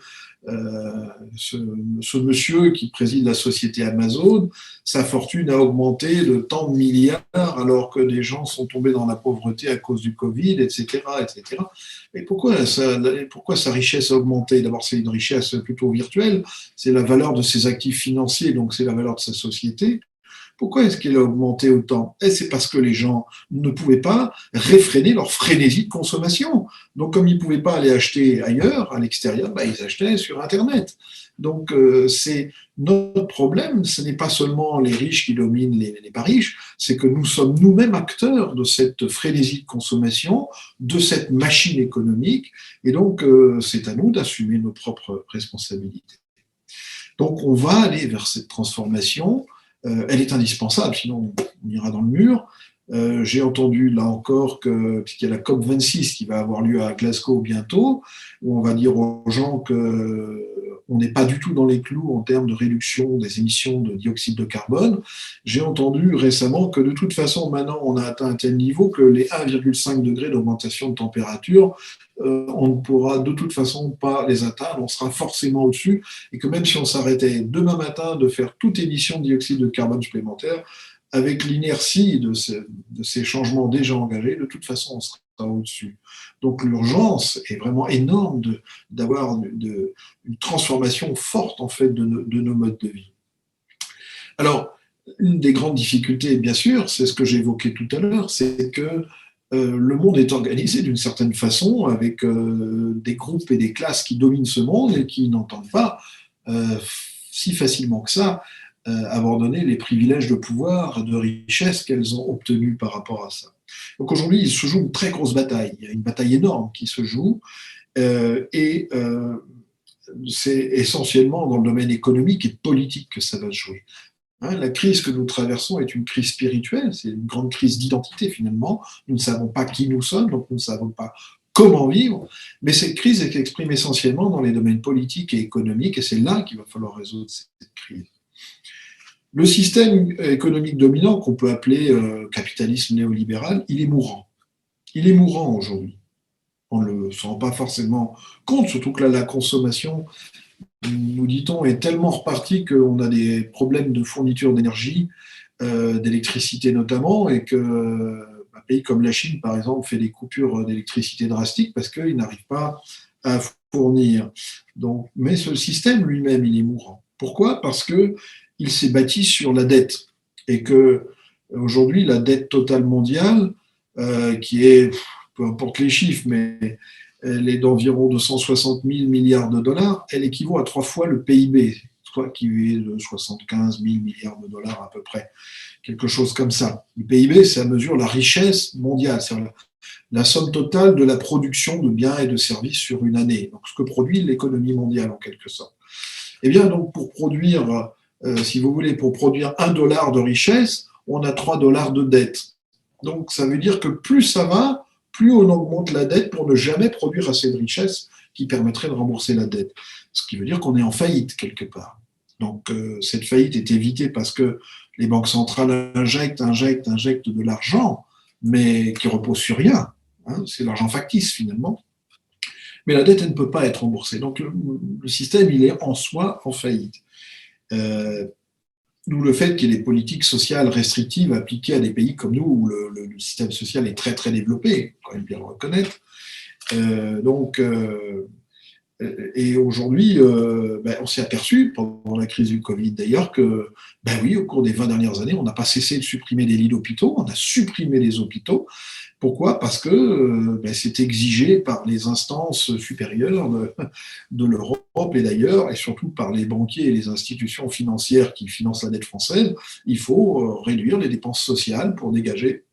ce monsieur qui préside la société Amazon, sa fortune a augmenté de tant de milliards alors que des gens sont tombés dans la pauvreté à cause du Covid, etc. etc. » Et pourquoi sa richesse a augmenté? D'abord, c'est une richesse plutôt virtuelle, c'est la valeur de ses actifs financiers, donc c'est la valeur de sa société. Pourquoi est-ce qu'elle a augmenté autant? Et c'est parce que les gens ne pouvaient pas réfréner leur frénésie de consommation. Donc, comme ils ne pouvaient pas aller acheter ailleurs, à l'extérieur, ils achetaient sur Internet. Donc, c'est notre problème. Ce n'est pas seulement les riches qui dominent les pas riches, c'est que nous sommes nous-mêmes acteurs de cette frénésie de consommation, de cette machine économique. Et donc, c'est à nous d'assumer nos propres responsabilités. Donc, on va aller vers cette transformation. Elle est indispensable, sinon on ira dans le mur. J'ai entendu là encore puisqu'il y a la COP26 qui va avoir lieu à Glasgow bientôt, où on va dire aux gens qu'on n'est pas du tout dans les clous en termes de réduction des émissions de dioxyde de carbone. J'ai entendu récemment que de toute façon, maintenant, on a atteint un tel niveau que les 1,5 degrés d'augmentation de température, on ne pourra de toute façon pas les atteindre, on sera forcément au-dessus, et que même si on s'arrêtait demain matin de faire toute émission de dioxyde de carbone supplémentaire, avec l'inertie de ces changements déjà engagés, de toute façon, on sera au-dessus. Donc l'urgence est vraiment énorme d'avoir une transformation forte en fait de nos modes de vie. Alors, Une des grandes difficultés, bien sûr, c'est ce que j'ai évoqué tout à l'heure, c'est que le monde est organisé d'une certaine façon avec des groupes et des classes qui dominent ce monde et qui n'entendent pas euh, si facilement que ça abandonner les privilèges de pouvoir, de richesse qu'elles ont obtenus par rapport à ça. Donc aujourd'hui, il se joue une très grosse bataille. Il y a une bataille énorme qui se joue et c'est essentiellement dans le domaine économique et politique que ça va se jouer. Hein, la crise que nous traversons est une crise spirituelle, c'est une grande crise d'identité finalement. Nous ne savons pas qui nous sommes, donc nous ne savons pas comment vivre, mais cette crise est exprimée essentiellement dans les domaines politiques et économiques, et c'est là qu'il va falloir résoudre cette crise. Le système économique dominant, qu'on peut appeler capitalisme néolibéral, il est mourant. Il est mourant aujourd'hui. On ne le rend pas forcément compte, surtout que là, la consommation, nous dit-on, est tellement repartie qu'on a des problèmes de fourniture d'énergie, d'électricité notamment, et que un pays comme la Chine, par exemple, fait des coupures d'électricité drastiques parce qu'il n'arrive pas à fournir. Donc, mais ce système lui-même, il est mourant. Pourquoi? Parce que il s'est bâti sur la dette et que aujourd'hui, la dette totale mondiale, qui est, peu importe les chiffres, mais elle est d'environ 260 000 milliards de dollars, elle équivaut à 3 fois le PIB, soit qui est de 75 000 milliards de dollars à peu près, quelque chose comme ça. Le PIB, ça mesure la richesse mondiale, c'est la somme totale de la production de biens et de services sur une année, donc ce que produit l'économie mondiale en quelque sorte. Eh bien, donc pour produire, si vous voulez, pour produire 1 dollar de richesse, on a 3 dollars de dette. Donc ça veut dire que plus ça va, plus on augmente la dette pour ne jamais produire assez de richesse qui permettrait de rembourser la dette. Ce qui veut dire qu'on est en faillite quelque part. Donc cette faillite est évitée parce que les banques centrales injectent de l'argent, mais qui repose sur rien. Hein, c'est l'argent factice finalement. Mais la dette, elle ne peut pas être remboursée. Donc le système, il est en soi en faillite. Euh, D'où le fait qu'il y ait des politiques sociales restrictives appliquées à des pays comme nous, où le système social est très très développé, il faut quand même bien le reconnaître. Donc, et aujourd'hui, on s'est aperçu, pendant la crise du Covid d'ailleurs, que, oui, au cours des 20 dernières années, on n'a pas cessé de supprimer des lits d'hôpitaux, on a supprimé les hôpitaux. Pourquoi? Parce que c'est exigé par les instances supérieures de l'Europe et d'ailleurs, et surtout par les banquiers et les institutions financières qui financent la dette française. Il faut réduire les dépenses sociales pour dégager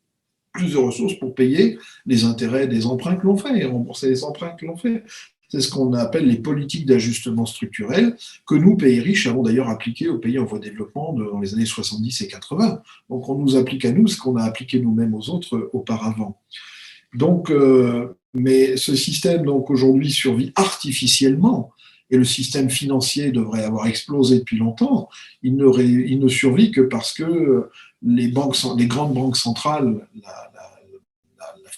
plus de ressources pour payer les intérêts des emprunts que l'on fait et rembourser les emprunts que l'on fait. C'est ce qu'on appelle les politiques d'ajustement structurel, que nous, pays riches, avons d'ailleurs appliqué aux pays en voie de développement dans les années 70 et 80. Donc on nous applique à nous ce qu'on a appliqué nous-mêmes aux autres auparavant. Donc, mais ce système, donc aujourd'hui, survit artificiellement, et le système financier devrait avoir explosé depuis longtemps. Il ne survit que parce que les grandes banques centrales, la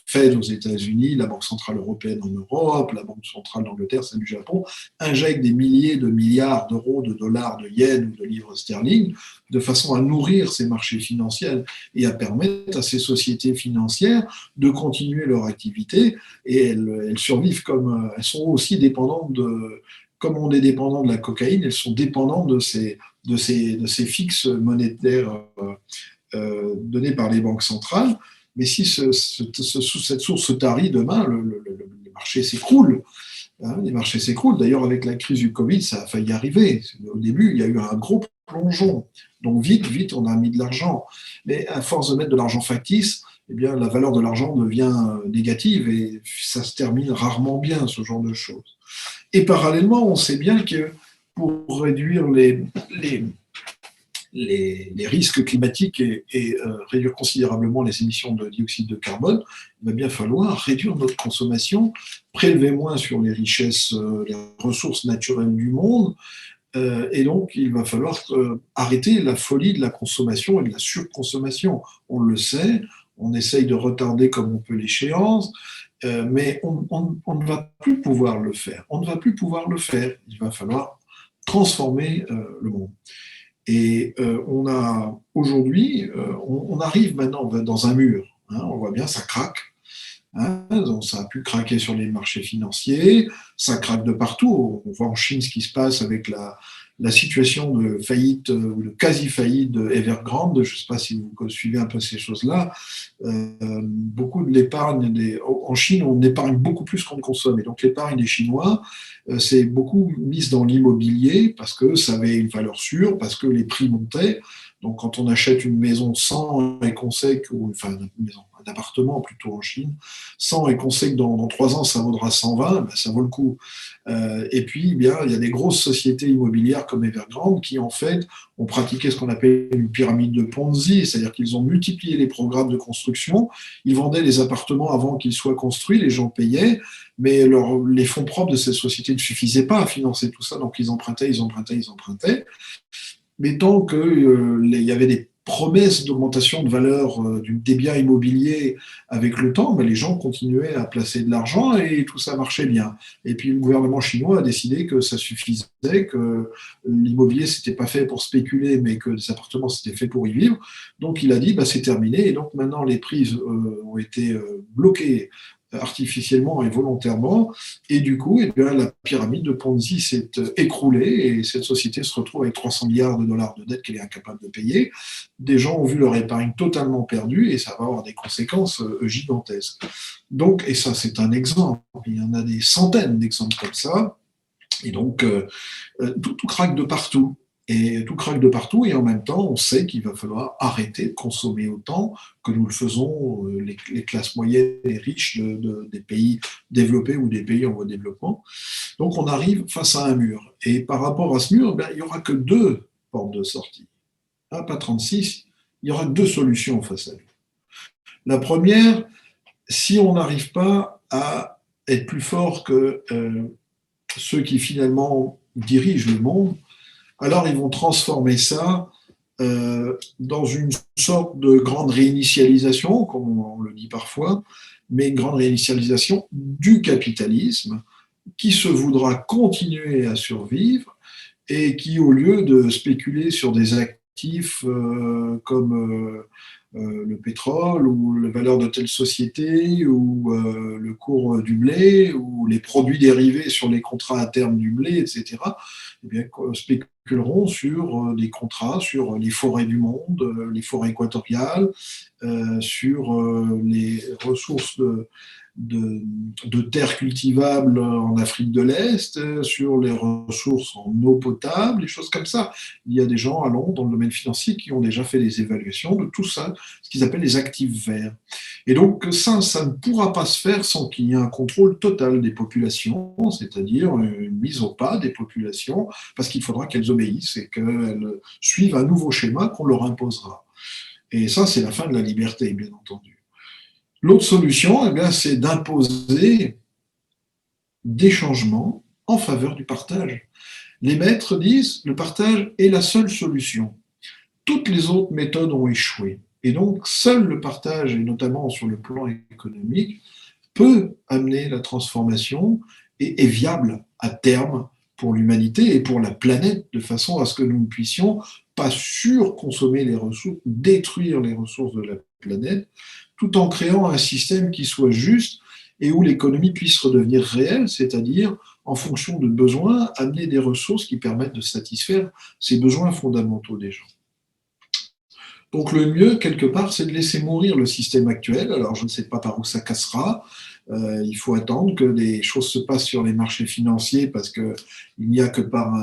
Fed aux États-Unis, la Banque centrale européenne en Europe, la Banque centrale d'Angleterre, celle du Japon, injectent des milliers de milliards d'euros, de dollars, de yens ou de livres sterling, de façon à nourrir ces marchés financiers et à permettre à ces sociétés financières de continuer leur activité. Et elles survivent comme elles sont aussi dépendantes comme on est dépendant de la cocaïne, elles sont dépendantes de ces fixes monétaires donnés par les banques centrales. Mais si cette source se tarit demain, les marchés s'écroulent. Hein, les marchés s'écroulent. D'ailleurs, avec la crise du Covid, ça a failli arriver. Au début, il y a eu un gros plongeon. Donc vite, on a mis de l'argent. Mais à force de mettre de l'argent factice, eh bien, la valeur de l'argent devient négative et ça se termine rarement bien, ce genre de choses. Et parallèlement, on sait bien que pour réduire les risques climatiques et réduire considérablement les émissions de dioxyde de carbone, il va bien falloir réduire notre consommation, prélever moins sur les richesses, les ressources naturelles du monde, et donc il va falloir arrêter la folie de la consommation et de la surconsommation. On le sait, on essaye de retarder comme on peut l'échéance, mais on ne va plus pouvoir le faire. On ne va plus pouvoir le faire. Il va falloir transformer le monde. Et on a aujourd'hui, on arrive maintenant dans un mur. Hein, on voit bien, ça craque. Hein, donc ça a pu craquer sur les marchés financiers, ça craque de partout. On voit en Chine ce qui se passe avec la situation de faillite ou de quasi-faillite de Evergrande. Je ne sais pas si vous suivez un peu ces choses-là. Beaucoup de l'épargne en Chine, on épargne beaucoup plus qu'on ne consomme. Et donc l'épargne des Chinois, c'est beaucoup mise dans l'immobilier parce que ça avait une valeur sûre, parce que les prix montaient. Donc quand on achète une maison 100 et qu'on sait que, enfin une maison, un appartement plutôt en Chine, 100 et qu'on sait que dans 3 ans ça vaudra 120, ben, ça vaut le coup. Et puis, eh bien, il y a des grosses sociétés immobilières comme Evergrande qui, en fait, ont pratiqué ce qu'on appelle une pyramide de Ponzi, c'est-à-dire qu'ils ont multiplié les programmes de construction, ils vendaient les appartements avant qu'ils soient construits, les gens payaient, mais les fonds propres de ces sociétés ne suffisaient pas à financer tout ça, donc ils empruntaient, ils empruntaient, ils empruntaient. Mais tant qu'il y avait des promesses d'augmentation de valeur des biens immobiliers avec le temps, ben les gens continuaient à placer de l'argent et tout ça marchait bien. Et puis le gouvernement chinois a décidé que ça suffisait, que l'immobilier c'était pas fait pour spéculer, mais que les appartements c'était fait pour y vivre. Donc il a dit, bah, c'est terminé. Et donc maintenant les prix ont été bloqués artificiellement et volontairement. Et du coup, eh bien, la pyramide de Ponzi s'est écroulée et cette société se retrouve avec 300 milliards de dollars de dettes qu'elle est incapable de payer. Des gens ont vu leur épargne totalement perdue et ça va avoir des conséquences gigantesques. Donc, et ça, c'est un exemple. Il y en a des centaines d'exemples comme ça. Et donc, tout craque de partout. Et tout craque de partout, et en même temps, on sait qu'il va falloir arrêter de consommer autant que nous le faisons, les classes moyennes et riches des pays développés ou des pays en voie de développement. Donc, on arrive face à un mur. Et par rapport à ce mur, ben, il n'y aura que 2 portes de sortie. Pas 36, il y aura 2 solutions face à lui. La première, si on n'arrive pas à être plus fort que ceux qui finalement dirigent le monde, alors ils vont transformer ça dans une sorte de grande réinitialisation, comme on le dit parfois, mais une grande réinitialisation du capitalisme qui se voudra continuer à survivre et qui, au lieu de spéculer sur des actifs comme le pétrole ou la valeur de telle société ou le cours du blé ou les produits dérivés sur les contrats à terme du blé, etc., eh bien, spéculeront sur des contrats sur les forêts du monde, les forêts équatoriales, sur les ressources de terres cultivables en Afrique de l'Est, sur les ressources en eau potable, des choses comme ça. Il y a des gens à Londres, dans le domaine financier, qui ont déjà fait des évaluations de tout ça, ce qu'ils appellent les actifs verts. Et donc ça ne pourra pas se faire sans qu'il y ait un contrôle total des populations, c'est-à-dire une mise au pas des populations, parce qu'il faudra qu'elles obéissent et qu'elles suivent un nouveau schéma qu'on leur imposera. Et ça, c'est la fin de la liberté, bien entendu. L'autre solution, eh bien, c'est d'imposer des changements en faveur du partage. Les maîtres disent le partage est la seule solution. Toutes les autres méthodes ont échoué. Et donc, seul le partage, et notamment sur le plan économique, peut amener la transformation et est viable à terme pour l'humanité et pour la planète, de façon à ce que nous ne puissions pas surconsommer les ressources, détruire les ressources de la planète, tout en créant un système qui soit juste et où l'économie puisse redevenir réelle, c'est-à-dire, en fonction de besoins, amener des ressources qui permettent de satisfaire ces besoins fondamentaux des gens. Donc le mieux, quelque part, c'est de laisser mourir le système actuel. Alors je ne sais pas par où ça cassera. Il faut attendre que des choses se passent sur les marchés financiers parce qu'il n'y a que par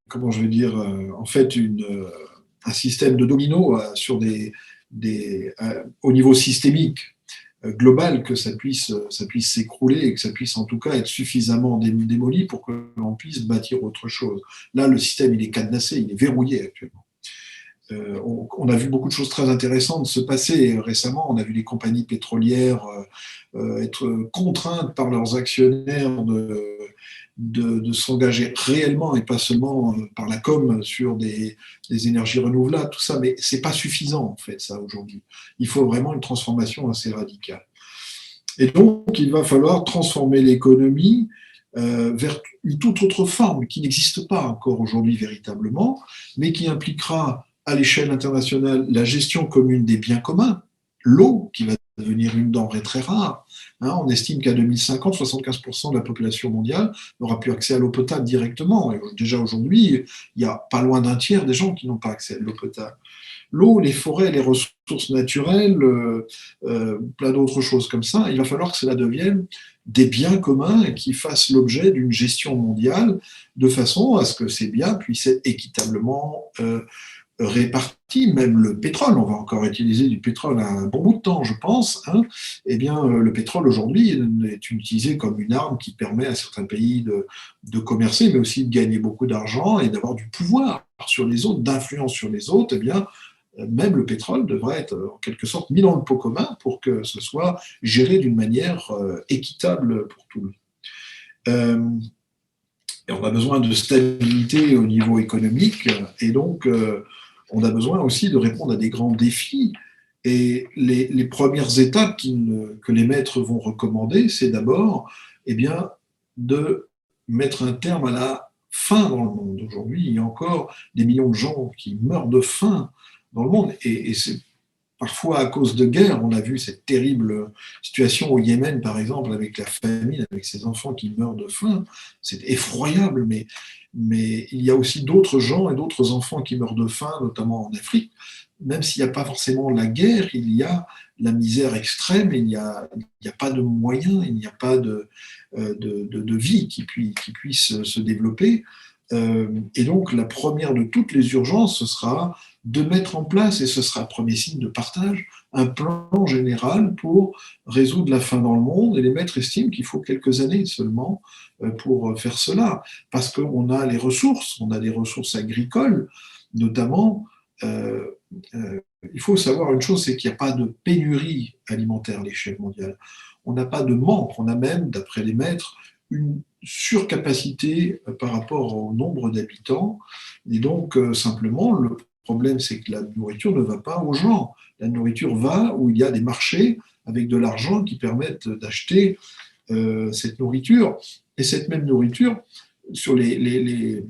comment je veux dire, en fait, un système de domino sur au niveau systémique global que ça puisse s'écrouler et que ça puisse en tout cas être suffisamment démoli pour que l'on puisse bâtir autre chose. Là, le système, il est cadenassé, il est verrouillé actuellement. On a vu beaucoup de choses très intéressantes se passer récemment. On a vu les compagnies pétrolières être contraintes par leurs actionnaires de s'engager réellement et pas seulement par la com sur des énergies renouvelables, tout ça, mais c'est pas suffisant en fait ça aujourd'hui. Il faut vraiment une transformation assez radicale. Et donc il va falloir transformer l'économie vers une toute autre forme qui n'existe pas encore aujourd'hui véritablement, mais qui impliquera à l'échelle internationale la gestion commune des biens communs, l'eau qui va devenir une denrée très rare. Hein, on estime qu'à 2050, 75% de la population mondiale n'aura plus accès à l'eau potable directement. Et déjà aujourd'hui, il y a pas loin d'un tiers des gens qui n'ont pas accès à l'eau potable. L'eau, les forêts, les ressources naturelles, plein d'autres choses comme ça, il va falloir que cela devienne des biens communs et qui fassent l'objet d'une gestion mondiale de façon à ce que ces biens puissent être équitablement répartis. Même le pétrole, on va encore utiliser du pétrole un bon bout de temps, je pense. Hein. Eh bien, le pétrole aujourd'hui est utilisé comme une arme qui permet à certains pays de commercer, mais aussi de gagner beaucoup d'argent et d'avoir du pouvoir sur les autres, d'influence sur les autres. Eh bien, même le pétrole devrait être en quelque sorte mis dans le pot commun pour que ce soit géré d'une manière équitable pour tout le monde. Et on a besoin de stabilité au niveau économique et donc on a besoin aussi de répondre à des grands défis. Et les premières étapes que les maîtres vont recommander, c'est d'abord eh bien, de mettre un terme à la faim dans le monde. Aujourd'hui, il y a encore des millions de gens qui meurent de faim dans le monde. Et c'est parfois à cause de guerre. On a vu cette terrible situation au Yémen, par exemple, avec la famine, avec ces enfants qui meurent de faim. C'est effroyable, mais il y a aussi d'autres gens et d'autres enfants qui meurent de faim, notamment en Afrique. Même s'il n'y a pas forcément la guerre, il y a la misère extrême, il n'y a pas de moyens, il n'y a pas de vie qui puisse se développer. Et donc, la première de toutes les urgences, ce sera de mettre en place, et ce sera le premier signe de partage, un plan général pour résoudre la faim dans le monde. Et les maîtres estiment qu'il faut quelques années seulement pour faire cela, parce qu'on a les ressources, on a des ressources agricoles, notamment. Il faut savoir une chose, c'est qu'il n'y a pas de pénurie alimentaire à l'échelle mondiale. On n'a pas de manque, on a même, d'après les maîtres, une surcapacité par rapport au nombre d'habitants. Et donc, simplement, le problème, c'est que la nourriture ne va pas aux gens. La nourriture va où il y a des marchés avec de l'argent qui permettent d'acheter cette nourriture. Et cette même nourriture, sur les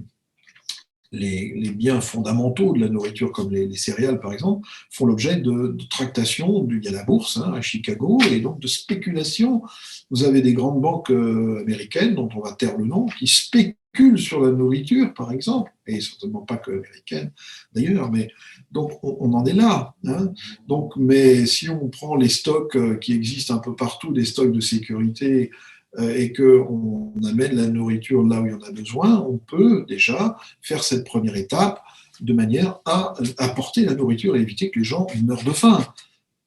biens fondamentaux de la nourriture, comme les céréales par exemple, font l'objet de tractations. Il y a la bourse à Chicago, et donc de spéculation. Vous avez des grandes banques américaines, dont on va taire le nom, qui spéculent sur la nourriture, par exemple, et certainement pas que américaines d'ailleurs, mais donc on en est là. Hein. Donc, mais si on prend les stocks qui existent un peu partout, des stocks de sécurité, et qu'on amène la nourriture là où il y en a besoin, on peut déjà faire cette première étape de manière à apporter la nourriture et éviter que les gens meurent de faim.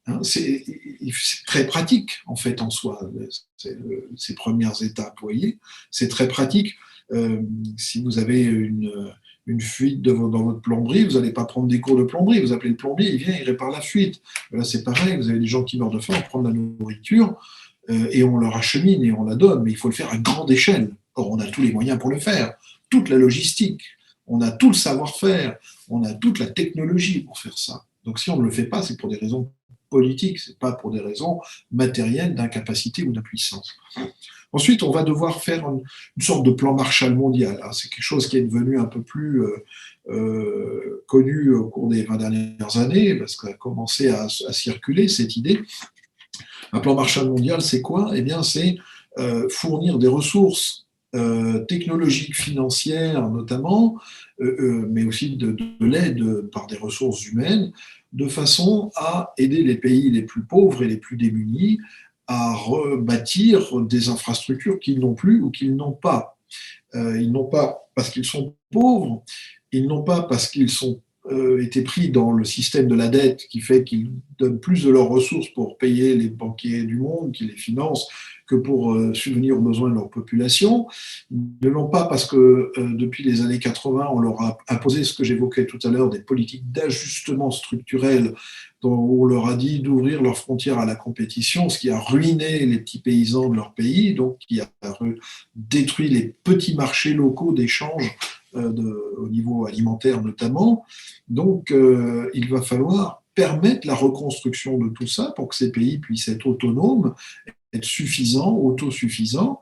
Hein, c'est très pratique en fait en soi, ces premières étapes, vous voyez, c'est très pratique. Si vous avez une fuite dans votre plomberie, vous n'allez pas prendre des cours de plomberie, vous appelez le plombier, il vient, il répare la fuite. Là c'est pareil, vous avez des gens qui meurent de faim, on prend de la nourriture, et on leur achemine et on la donne, mais il faut le faire à grande échelle. Or, on a tous les moyens pour le faire, toute la logistique, on a tout le savoir-faire, on a toute la technologie pour faire ça. Donc si on ne le fait pas, c'est pour des raisons politiques, c'est pas pour des raisons matérielles d'incapacité ou d'impuissance. Ensuite, on va devoir faire une sorte de plan Marshall mondial. C'est quelque chose qui est devenu un peu plus connu au cours des 20 dernières années, parce qu'on a commencé à circuler cette idée. Un plan Marshall mondial, c'est quoi? Eh bien, c'est fournir des ressources technologiques, financières notamment, mais aussi de l'aide par des ressources humaines, de façon à aider les pays les plus pauvres et les plus démunis à rebâtir des infrastructures qu'ils n'ont plus ou qu'ils n'ont pas. Ils n'ont pas parce qu'ils sont pauvres, ils n'ont pas parce qu'ils sont été pris dans le système de la dette qui fait qu'ils donnent plus de leurs ressources pour payer les banquiers du monde qui les financent que pour subvenir aux besoins de leur population. Ils ne l'ont pas parce que depuis les années 80, on leur a imposé ce que j'évoquais tout à l'heure, des politiques d'ajustement structurel dont on leur a dit d'ouvrir leurs frontières à la compétition, ce qui a ruiné les petits paysans de leur pays, donc qui a détruit les petits marchés locaux d'échange au niveau alimentaire notamment. Donc, il va falloir permettre la reconstruction de tout ça pour que ces pays puissent être autonomes, être suffisants, autosuffisants,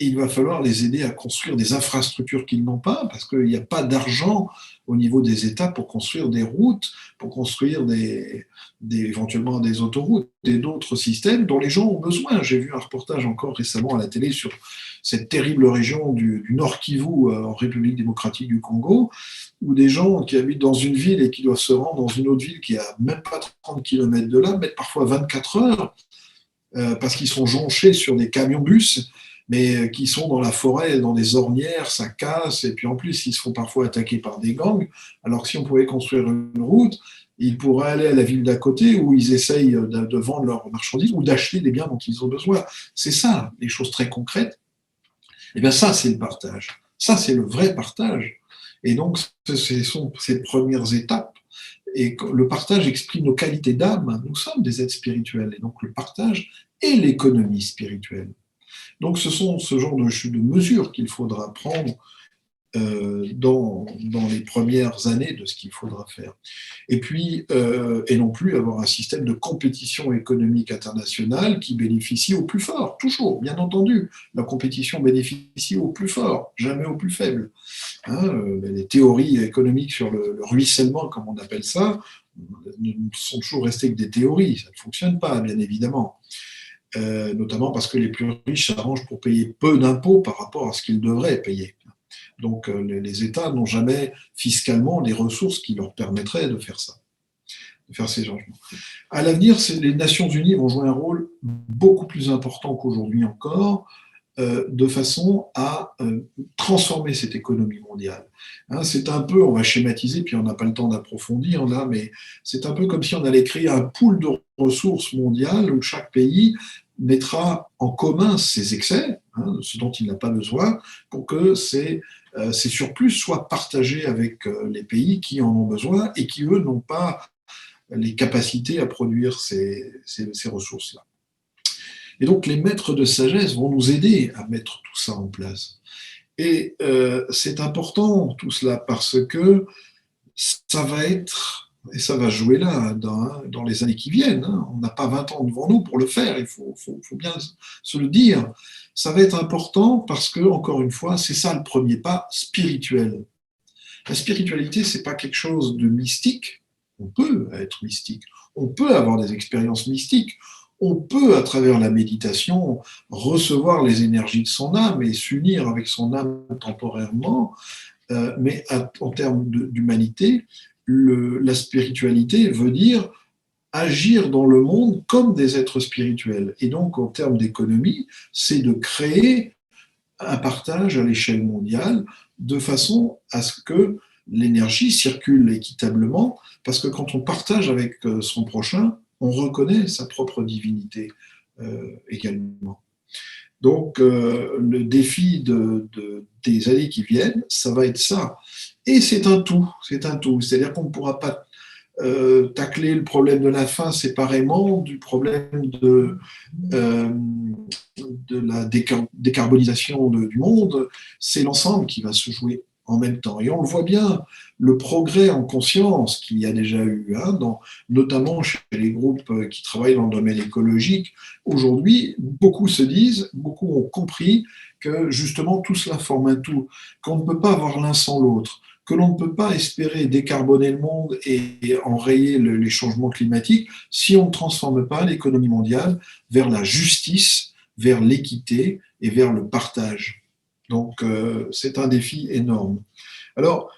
et il va falloir les aider à construire des infrastructures qu'ils n'ont pas, parce qu'il n'y a pas d'argent au niveau des États pour construire des routes, pour construire éventuellement des autoroutes et d'autres systèmes dont les gens ont besoin. J'ai vu un reportage encore récemment à la télé sur cette terrible région du Nord Kivu en République démocratique du Congo, où des gens qui habitent dans une ville et qui doivent se rendre dans une autre ville qui est à même pas 30 km de là, mettent parfois 24 heures parce qu'ils sont jonchés sur des camions-bus, mais qui sont dans la forêt, dans des ornières, ça casse, et puis en plus, ils se font parfois attaquer par des gangs, alors que si on pouvait construire une route, ils pourraient aller à la ville d'à côté où ils essayent de vendre leurs marchandises ou d'acheter des biens dont ils ont besoin. C'est ça, les choses très concrètes. Et bien ça, c'est le partage. Ça, c'est le vrai partage. Et donc, ce sont ces premières étapes. Et le partage exprime nos qualités d'âme. Nous sommes des êtres spirituels. Et donc, le partage est l'économie spirituelle. Donc, ce sont ce genre de mesures qu'il faudra prendre dans les premières années de ce qu'il faudra faire. Et puis, et non plus avoir un système de compétition économique internationale qui bénéficie au plus fort, toujours, bien entendu. La compétition bénéficie au plus fort, jamais au plus faible. Les théories économiques sur le ruissellement, comme on appelle ça, sont toujours restées que des théories. Ça ne fonctionne pas, bien évidemment. Notamment parce que les plus riches s'arrangent pour payer peu d'impôts par rapport à ce qu'ils devraient payer. Donc les États n'ont jamais fiscalement les ressources qui leur permettraient de faire ça, de faire ces changements. À l'avenir, les Nations Unies vont jouer un rôle beaucoup plus important qu'aujourd'hui encore, de façon à transformer cette économie mondiale. C'est un peu, on va schématiser, puis on n'a pas le temps d'approfondir là, mais c'est un peu comme si on allait créer un pool de ressources mondiales où chaque pays mettra en commun ses excès, ce dont il n'a pas besoin, pour que ces surplus soient partagés avec les pays qui en ont besoin et qui, eux, n'ont pas les capacités à produire ces ressources-là. Et donc, les maîtres de sagesse vont nous aider à mettre tout ça en place. Et c'est important, tout cela, parce que ça va être, et ça va jouer là, dans les années qui viennent. On n'a pas 20 ans devant nous pour le faire, il faut bien se le dire. Ça va être important parce que, encore une fois, c'est ça le premier pas spirituel. La spiritualité, c'est pas quelque chose de mystique. On peut être mystique. On peut avoir des expériences mystiques. On peut, à travers la méditation, recevoir les énergies de son âme et s'unir avec son âme temporairement. Mais en termes d'humanité, la spiritualité veut dire agir dans le monde comme des êtres spirituels. Et donc, en termes d'économie, c'est de créer un partage à l'échelle mondiale de façon à ce que l'énergie circule équitablement, parce que quand on partage avec son prochain, on reconnaît sa propre divinité également. Donc, le défi des années qui viennent, ça va être ça. Et c'est un tout. C'est-à-dire qu'on ne pourra pas tacler le problème de la faim séparément du problème de la décarbonisation du monde. C'est l'ensemble qui va se jouer en même temps. Et on le voit bien, le progrès en conscience qu'il y a déjà eu, notamment chez les groupes qui travaillent dans le domaine écologique. Aujourd'hui, beaucoup ont compris que justement tout cela forme un tout, qu'on ne peut pas avoir l'un sans l'autre, que l'on ne peut pas espérer décarboner le monde et enrayer les changements climatiques si on ne transforme pas l'économie mondiale vers la justice, vers l'équité et vers le partage. Donc, c'est un défi énorme. Alors,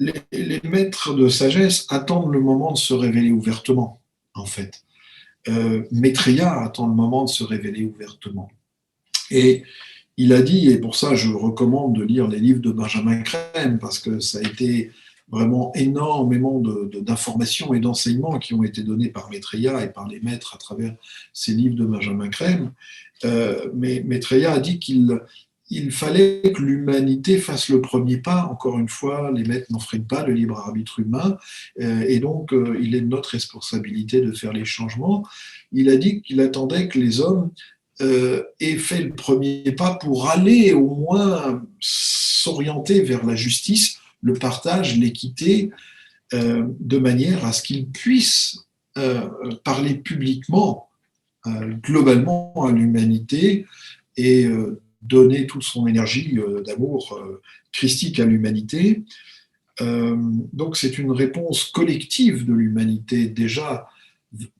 les maîtres de sagesse attendent le moment de se révéler ouvertement, en fait. Maitreya attend le moment de se révéler ouvertement. Et il a dit, et pour ça je recommande de lire les livres de Benjamin Crème, parce que ça a été vraiment énormément d'informations et d'enseignements qui ont été donnés par Maitreya et par les maîtres à travers ces livres de Benjamin Crème. Mais Maitreya a dit qu'il fallait que l'humanité fasse le premier pas. Encore une fois, les maîtres n'enfreignent pas le libre arbitre humain, et donc il est de notre responsabilité de faire les changements. Il a dit qu'il attendait que les hommes aient fait le premier pas pour aller au moins s'orienter vers la justice, le partage, l'équité, de manière à ce qu'ils puissent parler publiquement, globalement à l'humanité, et donner toute son énergie d'amour christique à l'humanité. Donc c'est une réponse collective de l'humanité déjà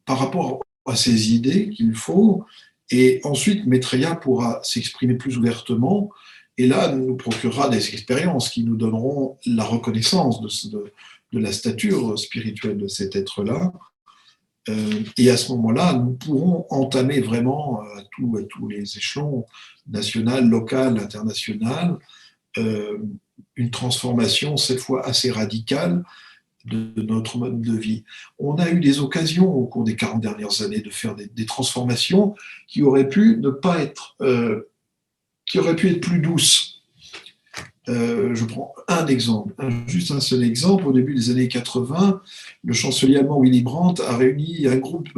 par rapport à ces idées qu'il faut, et ensuite Maitreya pourra s'exprimer plus ouvertement, et là nous procurera des expériences qui nous donneront la reconnaissance de la stature spirituelle de cet être-là. Et à ce moment-là, nous pourrons entamer vraiment à tous les échelons, national, local, international, une transformation, cette fois assez radicale, de notre mode de vie. On a eu des occasions au cours des 40 dernières années de faire des transformations qui auraient pu ne pas être, qui auraient pu être plus douces. Je prends juste un seul exemple. Au début des années 80, le chancelier allemand Willy Brandt a réuni un groupe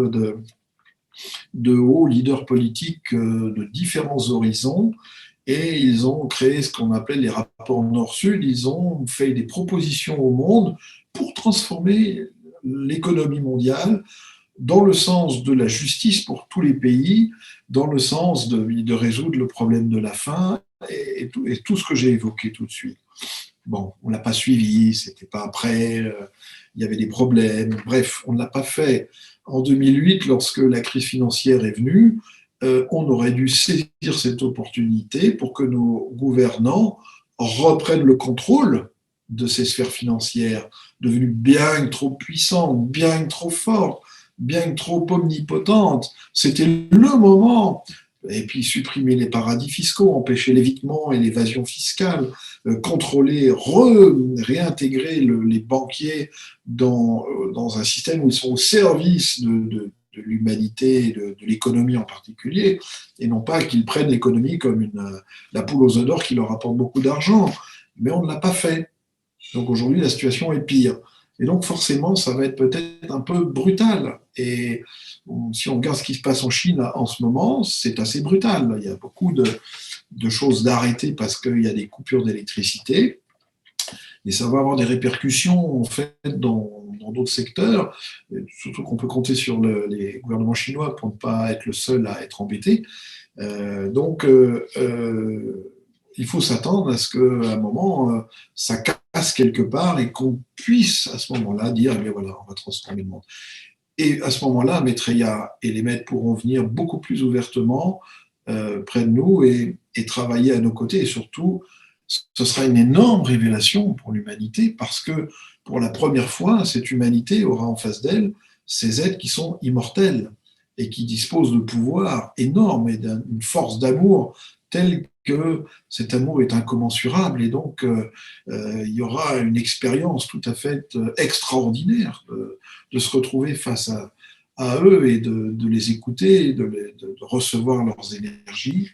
de hauts leaders politiques de différents horizons, et ils ont créé ce qu'on appelle les rapports Nord-Sud. Ils ont fait des propositions au monde pour transformer l'économie mondiale dans le sens de la justice pour tous les pays, dans le sens de résoudre le problème de la faim et tout ce que j'ai évoqué tout de suite. Bon, on ne l'a pas suivi, c'était pas après, il y avait des problèmes, bref, on ne l'a pas fait. En 2008, lorsque la crise financière est venue, on aurait dû saisir cette opportunité pour que nos gouvernants reprennent le contrôle de ces sphères financières, devenues bien trop puissantes, bien trop fortes, bien trop omnipotentes. C'était le moment. Et puis supprimer les paradis fiscaux, empêcher l'évitement et l'évasion fiscale, contrôler, réintégrer les banquiers dans un système où ils sont au service de l'humanité, de l'économie en particulier, et non pas qu'ils prennent l'économie comme la poule aux œufs d'or qui leur apporte beaucoup d'argent. Mais on ne l'a pas fait. Donc aujourd'hui, la situation est pire. Et donc forcément, ça va être peut-être un peu brutal. Et si on regarde ce qui se passe en Chine en ce moment, c'est assez brutal. Il y a beaucoup de choses d'arrêter parce qu'il y a des coupures d'électricité. Et ça va avoir des répercussions en fait dans d'autres secteurs, surtout qu'on peut compter sur les gouvernements chinois pour ne pas être le seul à être embêté. Donc, il faut s'attendre à ce qu'à un moment, ça casse quelque part et qu'on puisse à ce moment-là dire, eh bien voilà, on va transformer le monde. Et à ce moment-là, Maitreya et les maîtres pourront venir beaucoup plus ouvertement près de nous et travailler à nos côtés. Et surtout, ce sera une énorme révélation pour l'humanité parce que pour la première fois, cette humanité aura en face d'elle ces êtres qui sont immortels et qui disposent de pouvoirs énormes et d'une force d'amour telle que cet amour est incommensurable. Et donc, il y aura une expérience tout à fait extraordinaire de se retrouver face à eux et de les écouter, de recevoir leurs énergies.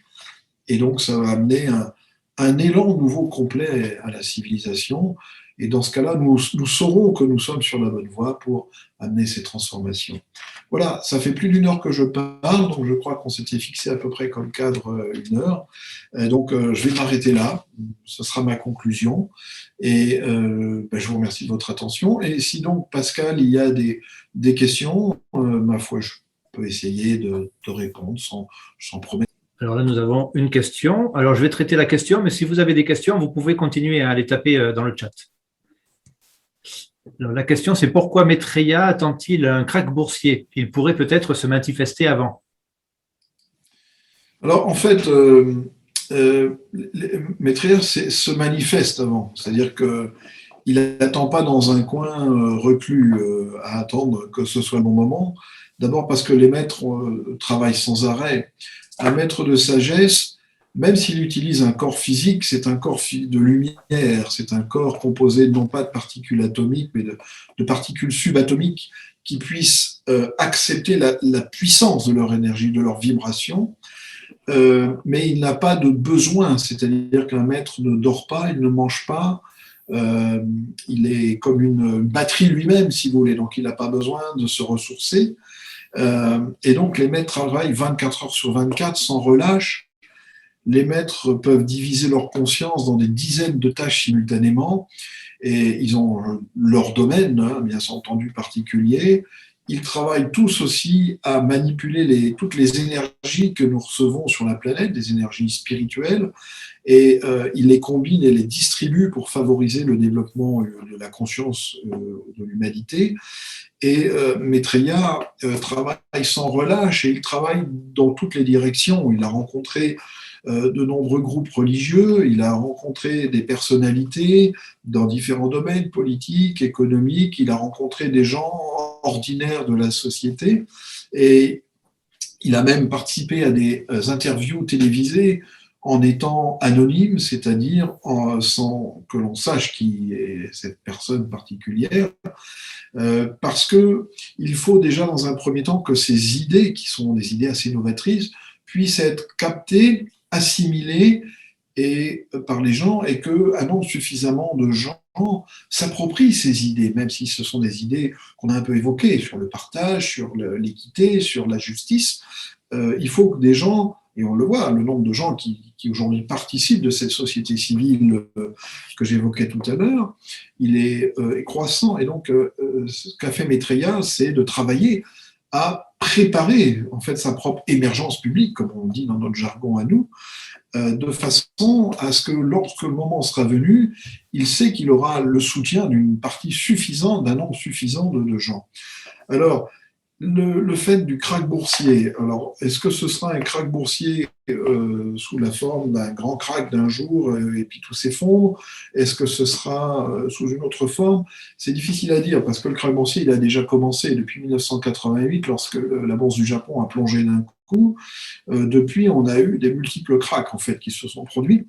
Et donc, ça va amener un élan nouveau complet à la civilisation. Et dans ce cas-là, nous saurons que nous sommes sur la bonne voie pour amener ces transformations. Voilà, ça fait plus d'une heure que je parle, donc je crois qu'on s'était fixé à peu près comme cadre une heure. Donc je vais m'arrêter là, ce sera ma conclusion. Et je vous remercie de votre attention. Et si donc, Pascal, il y a des questions, ma foi, je peux essayer de répondre sans promettre. Alors là, nous avons une question. Alors, je vais traiter la question, mais si vous avez des questions, vous pouvez continuer à les taper dans le chat. Alors, la question, c'est pourquoi Maitreya attend-il un krach boursier? Il pourrait peut-être se manifester avant. Alors, en fait, Maitreya se manifeste avant. C'est-à-dire qu'il n'attend pas dans un coin reclus à attendre que ce soit le bon moment. D'abord parce que les maîtres travaillent sans arrêt. Un maître de sagesse, même s'il utilise un corps physique, c'est un corps de lumière, c'est un corps composé non pas de particules atomiques, mais de particules subatomiques qui puissent accepter la puissance de leur énergie, de leur vibration, mais il n'a pas de besoin, c'est-à-dire qu'un maître ne dort pas, il ne mange pas, il est comme une batterie lui-même, si vous voulez, donc il n'a pas besoin de se ressourcer. Et donc les maîtres travaillent 24 heures sur 24 sans relâche. Les maîtres peuvent diviser leur conscience dans des dizaines de tâches simultanément et ils ont leur domaine, bien entendu, particulier. ils travaillent tous aussi à manipuler toutes les énergies que nous recevons sur la planète, des énergies spirituelles, et ils les combinent et les distribuent pour favoriser le développement de la conscience de l'humanité. Et Maitreya travaille sans relâche et il travaille dans toutes les directions. Il a rencontré de nombreux groupes religieux, il a rencontré des personnalités dans différents domaines, politiques, économiques, il a rencontré des gens ordinaires de la société et il a même participé à des interviews télévisées en étant anonyme, c'est-à-dire sans que l'on sache qui est cette personne particulière, parce qu'il faut déjà dans un premier temps que ces idées, qui sont des idées assez novatrices, puissent être captées, assimilées par les gens et qu'un nombre suffisamment de gens s'approprient ces idées, même si ce sont des idées qu'on a un peu évoquées sur le partage, sur l'équité, sur la justice. Il faut que des gens, et on le voit, le nombre de gens qui aujourd'hui participent de cette société civile que j'évoquais tout à l'heure, il est croissant. Et donc, ce qu'a fait Maitreya, c'est de travailler à préparer en fait sa propre émergence publique, comme on dit dans notre jargon à nous, de façon à ce que lorsque le moment sera venu, il sait qu'il aura le soutien d'une partie suffisante, d'un nombre suffisant de gens. Alors, le fait du krach boursier, alors est-ce que ce sera un krach boursier sous la forme d'un grand krach d'un jour et puis tout s'effondre? Est-ce que ce sera sous une autre forme? C'est difficile à dire parce que le krach boursier il a déjà commencé depuis 1988 lorsque la bourse du Japon a plongé d'un coup. Depuis, on a eu des multiples krachs en fait qui se sont produits.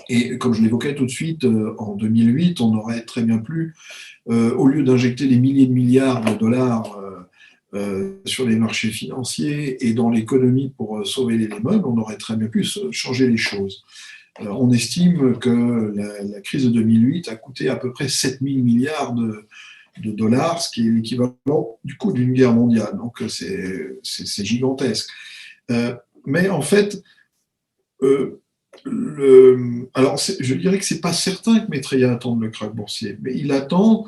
Et comme je l'évoquais tout de suite, en 2008, on aurait très bien pu, au lieu d'injecter des milliers de milliards de dollars sur les marchés financiers et dans l'économie pour sauver les Lehman, on aurait très bien pu changer les choses. On estime que la crise de 2008 a coûté à peu près 7 000 milliards de dollars, ce qui est l'équivalent du coût d'une guerre mondiale. Donc c'est gigantesque. Mais en fait, alors je dirais que c'est pas certain que Maitreya attende le krach boursier, mais il attend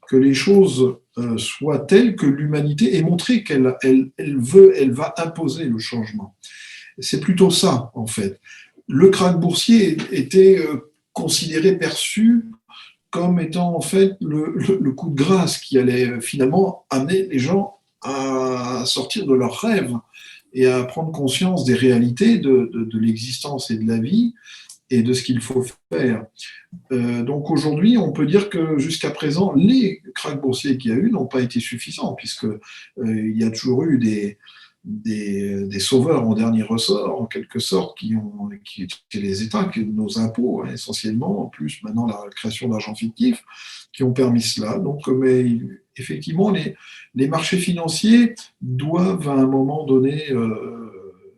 que les choses soient telles que l'humanité ait montré qu'elle va imposer le changement. C'est plutôt ça, en fait. Le krach boursier était considéré, perçu comme étant en fait le coup de grâce qui allait finalement amener les gens à sortir de leurs rêves et à prendre conscience des réalités de l'existence et de la vie et de ce qu'il faut faire. Donc aujourd'hui, on peut dire que jusqu'à présent, les krachs boursiers qu'il y a eu n'ont pas été suffisants, puisqu'il y a toujours eu des sauveurs en dernier ressort, en quelque sorte, qui étaient les États, nos impôts essentiellement, en plus maintenant la création d'argent fictif, qui ont permis cela. Donc, mais effectivement, les marchés financiers doivent à un moment donné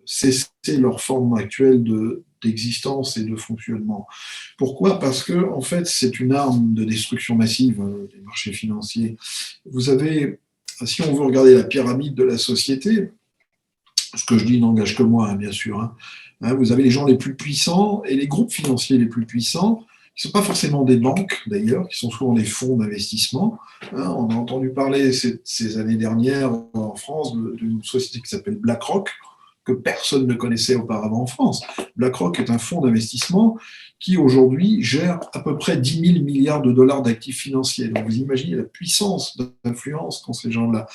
cesser leur forme actuelle d'existence et de fonctionnement. Pourquoi? Parce que en fait, c'est une arme de destruction massive des marchés financiers. Vous avez, si on veut regarder la pyramide de la société, ce que je dis n'engage que moi, bien sûr. Vous avez les gens les plus puissants et les groupes financiers les plus puissants, qui ne sont pas forcément des banques d'ailleurs, qui sont souvent des fonds d'investissement. On a entendu parler ces années dernières en France d'une société qui s'appelle BlackRock, que personne ne connaissait auparavant en France. BlackRock est un fonds d'investissement qui aujourd'hui gère à peu près 10 000 milliards de dollars d'actifs financiers. Donc vous imaginez la puissance d'influence qu'ont ces gens-là.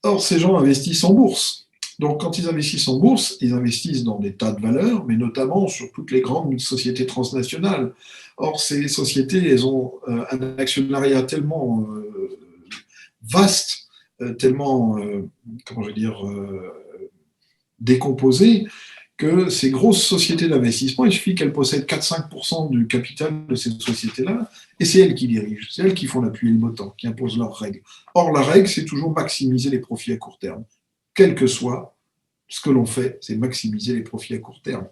Or, ces gens investissent en bourse. Donc, quand ils investissent en bourse, ils investissent dans des tas de valeurs, mais notamment sur toutes les grandes sociétés transnationales. Or, ces sociétés, elles ont un actionnariat tellement vaste, tellement, décomposé, que ces grosses sociétés d'investissement, il suffit qu'elles possèdent 4-5% du capital de ces sociétés-là, et c'est elles qui dirigent, c'est elles qui font la pluie et le beau temps, qui imposent leurs règles. Or, la règle, c'est toujours maximiser les profits à court terme. Quel que soit ce que l'on fait, c'est maximiser les profits à court terme.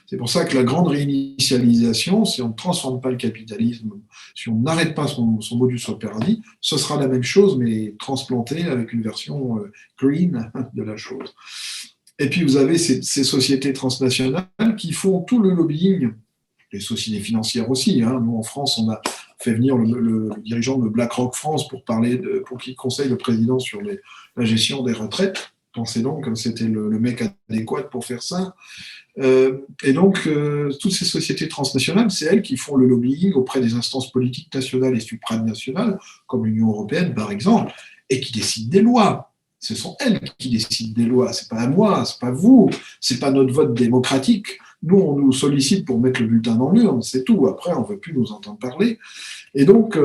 C'est pour ça que la grande réinitialisation, si on ne transforme pas le capitalisme, si on n'arrête pas son modus operandi, ce sera la même chose, mais transplantée avec une version green de la chose. Et puis vous avez ces sociétés transnationales qui font tout le lobbying, les sociétés financières aussi. Nous en France, on a fait venir le dirigeant de BlackRock France pour qu'il conseille le président sur la gestion des retraites. Pensez donc que c'était le mec adéquat pour faire ça. Et donc, toutes ces sociétés transnationales, c'est elles qui font le lobbying auprès des instances politiques nationales et supranationales, comme l'Union européenne par exemple, et qui décident des lois. Ce sont elles qui décident des lois. C'est pas à moi, c'est pas vous, c'est pas notre vote démocratique. Nous, on nous sollicite pour mettre le bulletin dans l'urne, c'est tout. Après, on veut plus nous entendre parler. Et donc,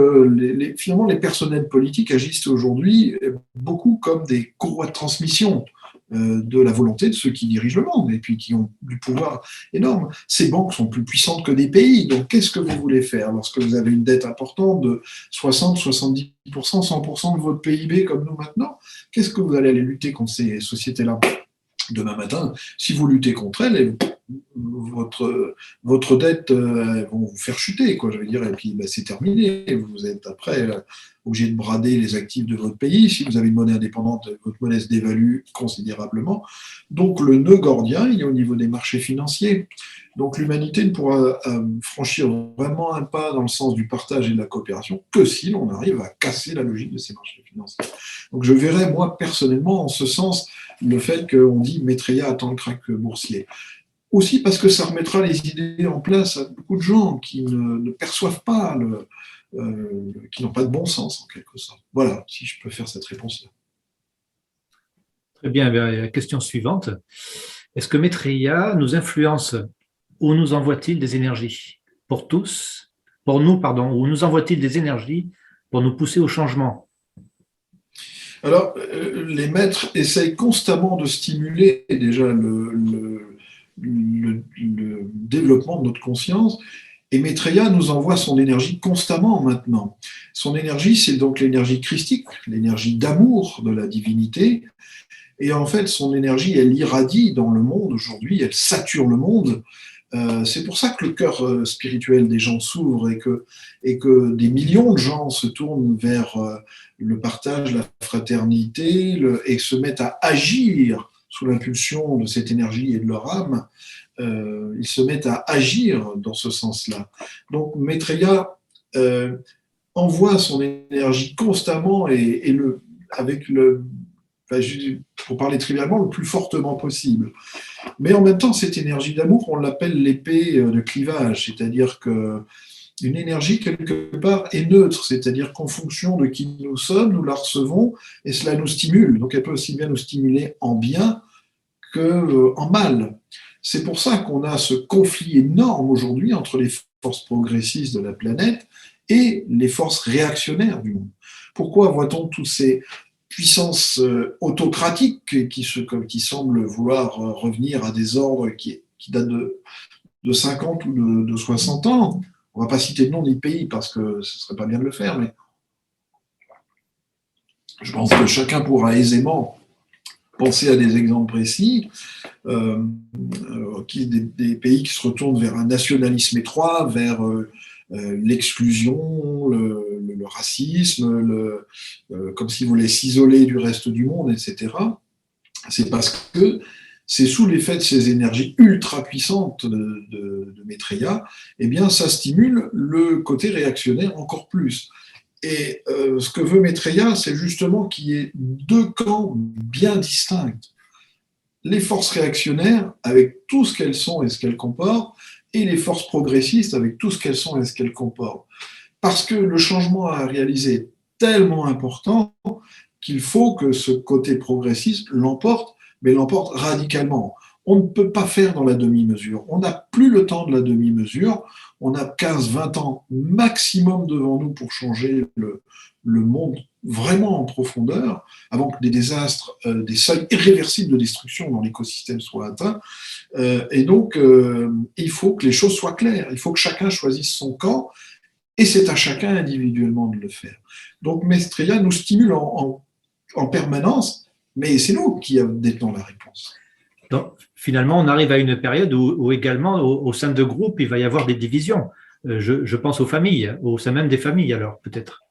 finalement, les personnels politiques agissent aujourd'hui beaucoup comme des courroies de transmission de la volonté de ceux qui dirigent le monde et puis qui ont du pouvoir énorme. Ces banques sont plus puissantes que des pays. Donc, qu'est-ce que vous voulez faire lorsque vous avez une dette importante de 60, 70%, 100% de votre PIB comme nous maintenant? Qu'est-ce que vous allez aller lutter contre ces sociétés-là demain matin? Si vous luttez contre elles, votre dette vont vous faire chuter, quoi, je veux dire, et puis c'est terminé. Vous êtes après obligé de brader les actifs de votre pays. Si vous avez une monnaie indépendante, votre monnaie se dévalue considérablement. Donc le nœud gordien, il est au niveau des marchés financiers. Donc l'humanité ne pourra franchir vraiment un pas dans le sens du partage et de la coopération que si l'on arrive à casser la logique de ces marchés financiers. Donc je verrais, moi, personnellement, en ce sens, le fait qu'on dit Maitreya attend le krach boursier. Aussi parce que ça remettra les idées en place à beaucoup de gens qui ne perçoivent pas, qui n'ont pas de bon sens en quelque sorte. Voilà, si je peux faire cette réponse-là. Très bien, la question suivante. Est-ce que Maitreya nous influence ou nous envoie-t-il des énergies pour tous, pour nous, pardon, ou nous envoie-t-il des énergies pour nous pousser au changement? Alors, les maîtres essayent constamment de stimuler déjà le développement de notre conscience. Et Maitreya nous envoie son énergie constamment maintenant. Son énergie, c'est donc l'énergie christique, l'énergie d'amour de la divinité. Et en fait, son énergie, elle irradie dans le monde aujourd'hui, elle sature le monde. C'est pour ça que le cœur spirituel des gens s'ouvre et que des millions de gens se tournent vers le partage, la fraternité et se mettent à agir sous l'impulsion de cette énergie et de leur âme. Ils se mettent à agir dans ce sens-là. Donc Maitreya envoie son énergie constamment pour parler trivialement, le plus fortement possible. Mais en même temps, cette énergie d'amour, on l'appelle l'épée de clivage, c'est-à-dire que une énergie, quelque part, est neutre, c'est-à-dire qu'en fonction de qui nous sommes, nous la recevons et cela nous stimule. Donc elle peut aussi bien nous stimuler en bien qu'en mal. C'est pour ça qu'on a ce conflit énorme aujourd'hui entre les forces progressistes de la planète et les forces réactionnaires du monde. Pourquoi voit-on toutes ces puissances autocratiques qui semblent vouloir revenir à des ordres qui datent de 50 ou de 60 ans? On ne va pas citer de nom ni de pays parce que ce ne serait pas bien de le faire, mais je pense que chacun pourra aisément penser à des exemples précis, des pays qui se retournent vers un nationalisme étroit, vers l'exclusion, le racisme, comme s'ils voulaient s'isoler du reste du monde, etc. C'est parce que c'est sous l'effet de ces énergies ultra puissantes de Maitreya, eh bien, ça stimule le côté réactionnaire encore plus. Et ce que veut Maitreya, c'est justement qu'il y ait deux camps bien distincts. Les forces réactionnaires, avec tout ce qu'elles sont et ce qu'elles comportent, et les forces progressistes, avec tout ce qu'elles sont et ce qu'elles comportent. Parce que le changement à réaliser est tellement important qu'il faut que ce côté progressiste l'emporte, mais l'emporte radicalement. On ne peut pas faire dans la demi-mesure. On n'a plus le temps de la demi-mesure. On a 15-20 ans maximum devant nous pour changer le monde vraiment en profondeur, avant que des désastres, des seuils irréversibles de destruction dans l'écosystème soient atteints. Et donc, il faut que les choses soient claires. Il faut que chacun choisisse son camp, et c'est à chacun individuellement de le faire. Donc, Maitreya nous stimule en permanence, mais c'est nous qui détenons la réponse. Donc, finalement, on arrive à une période où également, au sein de groupes, il va y avoir des divisions. Je pense aux familles, au sein même des familles, alors, peut-être.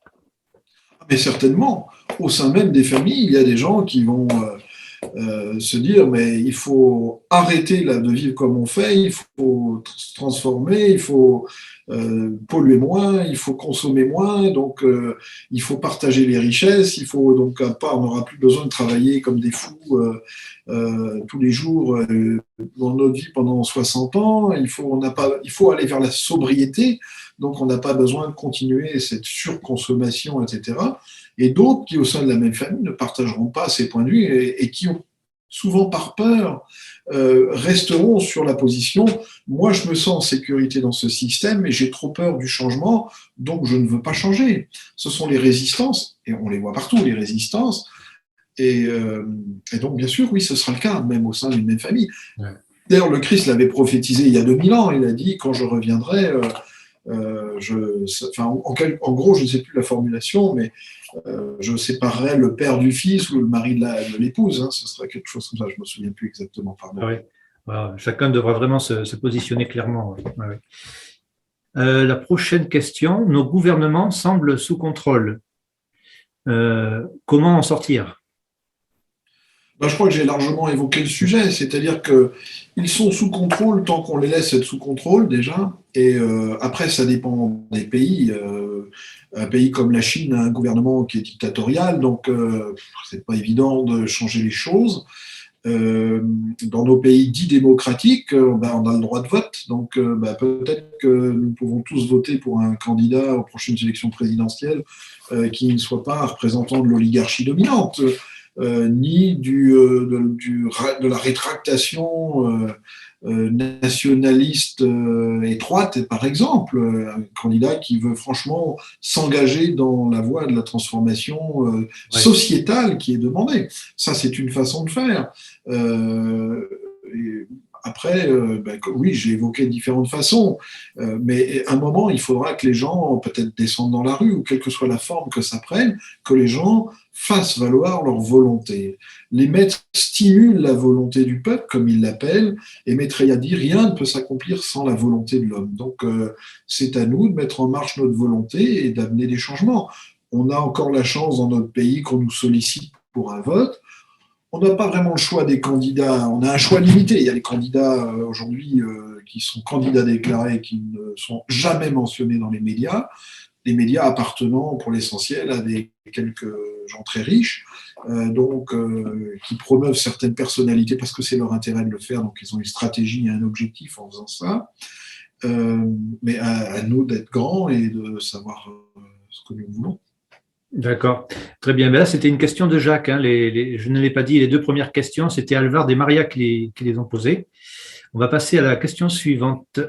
Mais certainement, au sein même des familles, il y a des gens qui vont se dire, mais il faut arrêter là, de vivre comme on fait, il faut se transformer, il faut polluer moins, il faut consommer moins, donc il faut partager les richesses, il faut donc on n'aura plus besoin de travailler comme des fous tous les jours dans notre vie pendant 60 ans, il faut aller vers la sobriété, donc on n'a pas besoin de continuer cette surconsommation, etc. Et d'autres qui, au sein de la même famille, ne partageront pas ces points de vue et qui ont souvent par peur, resteront sur la position « moi je me sens en sécurité dans ce système et j'ai trop peur du changement, donc je ne veux pas changer ». Ce sont les résistances, et on les voit partout, les résistances, et donc bien sûr, oui, ce sera le cas, même au sein d'une même famille. Ouais. D'ailleurs, le Christ l'avait prophétisé il y a 2000 ans, il a dit « quand je reviendrai… en gros, je ne sais plus la formulation, mais je séparerai le père du fils ou le mari de l'épouse. Hein, ce serait quelque chose comme ça, je ne me souviens plus exactement. Pardon. Ah oui. Voilà. Chacun devra vraiment se positionner clairement. Oui. Ah oui. La prochaine question, nos gouvernements semblent sous contrôle. Comment en sortir ? Je crois que j'ai largement évoqué le sujet, c'est-à-dire qu'ils sont sous contrôle tant qu'on les laisse être sous contrôle déjà, et après ça dépend des pays. Un pays comme la Chine a un gouvernement qui est dictatorial, donc c'est pas évident de changer les choses. Dans nos pays dits démocratiques, on a le droit de vote, donc peut-être que nous pouvons tous voter pour un candidat aux prochaines élections présidentielles qui ne soit pas un représentant de l'oligarchie dominante. Ni de la rétractation nationaliste étroite, par exemple, un candidat qui veut franchement s'engager dans la voie de la transformation sociétale qui est demandée. Ça, c'est une façon de faire. Après, oui, j'ai évoqué différentes façons, mais à un moment, il faudra que les gens peut-être descendent dans la rue, ou quelle que soit la forme que ça prenne, que les gens fassent valoir leur volonté. Les maîtres stimulent la volonté du peuple, comme ils l'appellent, et Maitreya dit « rien ne peut s'accomplir sans la volonté de l'homme ». Donc, c'est à nous de mettre en marche notre volonté et d'amener des changements. On a encore la chance dans notre pays qu'on nous sollicite pour un vote. On n'a pas vraiment le choix des candidats, on a un choix limité. Il y a les candidats aujourd'hui qui sont candidats déclarés qui ne sont jamais mentionnés dans les médias appartenant pour l'essentiel à quelques gens très riches, qui promeuvent certaines personnalités parce que c'est leur intérêt de le faire, donc ils ont une stratégie et un objectif en faisant ça. Mais à nous d'être grands et de savoir ce que nous voulons. D'accord, très bien. Ben là, c'était une question de Jacques. Hein. Je ne l'ai pas dit, les deux premières questions, c'était Alvard et Maria qui les ont posées. On va passer à la question suivante.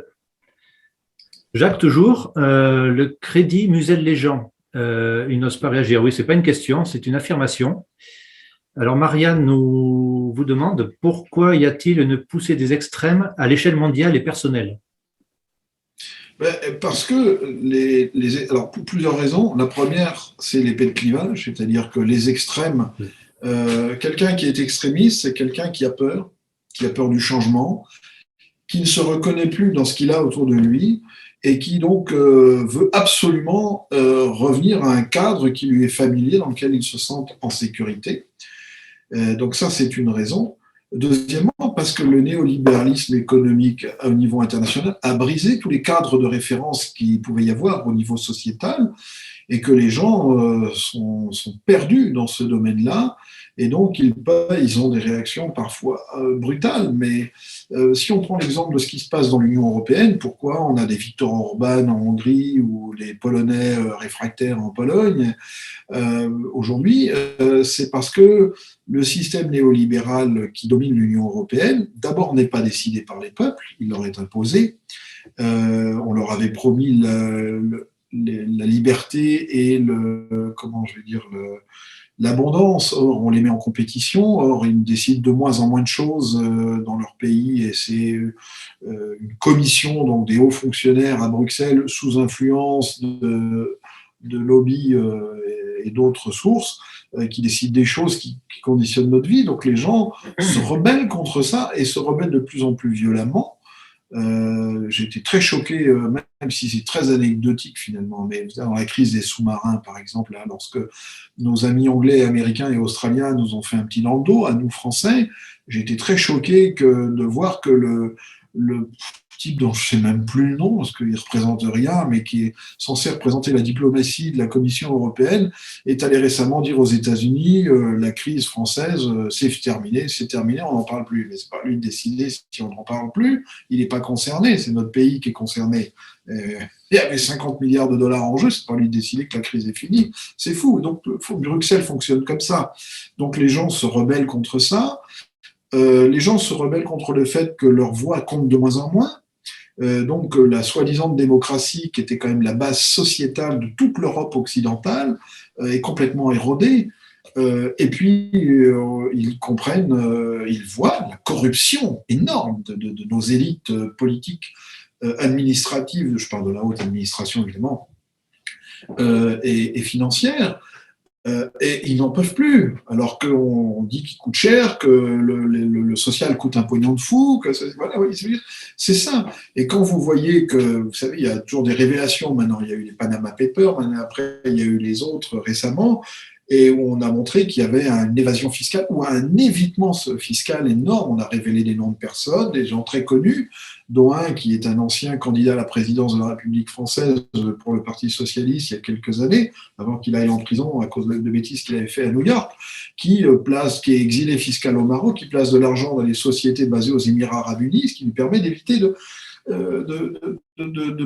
Jacques, toujours, le crédit muselle les gens. Il n'ose pas réagir. Oui, ce n'est pas une question, c'est une affirmation. Alors, Marianne vous demande pourquoi y a-t-il une poussée des extrêmes à l'échelle mondiale et personnelle ? Parce que, alors pour plusieurs raisons. La première, c'est l'épée de clivage, c'est-à-dire que les extrêmes, quelqu'un qui est extrémiste, c'est quelqu'un qui a peur du changement, qui ne se reconnaît plus dans ce qu'il a autour de lui et qui donc veut absolument revenir à un cadre qui lui est familier, dans lequel il se sent en sécurité. Donc ça, c'est une raison. Deuxièmement, parce que le néolibéralisme économique au niveau international a brisé tous les cadres de référence qu'il pouvait y avoir au niveau sociétal et que les gens sont perdus dans ce domaine-là et donc ils ont des réactions parfois brutales. Mais si on prend l'exemple de ce qui se passe dans l'Union européenne, pourquoi on a des Viktor Orban en Hongrie ou les Polonais réfractaires en Pologne aujourd'hui, c'est parce que le système néolibéral qui domine l'Union européenne, d'abord n'est pas décidé par les peuples, il leur est imposé. On leur avait promis la liberté et l'abondance. Or, on les met en compétition. Or, ils décident de moins en moins de choses dans leur pays et c'est une commission, donc des hauts fonctionnaires à Bruxelles, sous influence de lobbies et d'autres sources, qui décident des choses qui conditionnent notre vie. Donc les gens se rebellent contre ça et se rebellent de plus en plus violemment. J'ai été très choqué, même si c'est très anecdotique finalement, mais dans la crise des sous-marins, par exemple, là, lorsque nos amis anglais, américains et australiens nous ont fait un petit dans le dos, à nous Français, j'ai été très choqué de voir que le type dont je ne sais même plus le nom, parce qu'il ne représente rien, mais qui est censé représenter la diplomatie de la Commission européenne, est allé récemment dire aux États-Unis la crise française, c'est terminé, on n'en parle plus. Mais c'est pas lui de décider si on n'en parle plus. Il n'est pas concerné, c'est notre pays qui est concerné. Il y avait 50 milliards de dollars en jeu, c'est pas lui de décider que la crise est finie. C'est fou. Donc Bruxelles fonctionne comme ça. Donc les gens se rebellent contre ça. Les gens se rebellent contre le fait que leur voix compte de moins en moins. Donc la soi-disant démocratie, qui était quand même la base sociétale de toute l'Europe occidentale, est complètement érodée. Et puis, ils comprennent, ils voient la corruption énorme de nos élites politiques, administratives, je parle de la haute administration évidemment, et financière. Et ils n'en peuvent plus, alors qu'on dit qu'il coûte cher, que le social coûte un pognon de fou, que voilà, oui, c'est ça. Et quand vous voyez que, vous savez, il y a toujours des révélations, maintenant il y a eu les Panama Papers, maintenant après il y a eu les autres récemment, et où on a montré qu'il y avait une évasion fiscale ou un évitement fiscal énorme. On a révélé des noms de personnes, des gens très connus, dont un qui est un ancien candidat à la présidence de la République française pour le Parti socialiste il y a quelques années, avant qu'il aille en prison à cause de bêtises qu'il avait fait à New York, qui est exilé fiscal au Maroc, qui place de l'argent dans les sociétés basées aux Émirats arabes unis, ce qui lui permet d'éviter de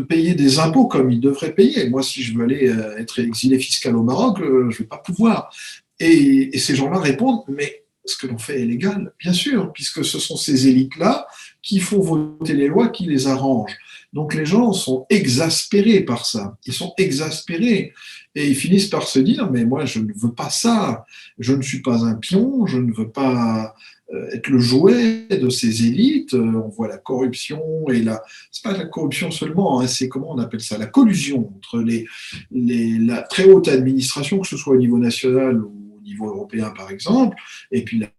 payer des impôts comme il devrait payer. Moi, si je veux aller être exilé fiscal au Maroc, je ne vais pas pouvoir. Et ces gens-là répondent, mais ce que l'on fait est légal, bien sûr, puisque ce sont ces élites-là qui font voter les lois qui les arrangent. Donc les gens sont exaspérés par ça. Ils sont exaspérés. Et ils finissent par se dire, mais moi, je ne veux pas ça. Je ne suis pas un pion, je ne veux pas être le jouet de ces élites. On voit la corruption et c'est pas la corruption seulement, hein, c'est comment on appelle ça, la collusion entre la très haute administration, que ce soit au niveau national ou au niveau européen par exemple, et puis la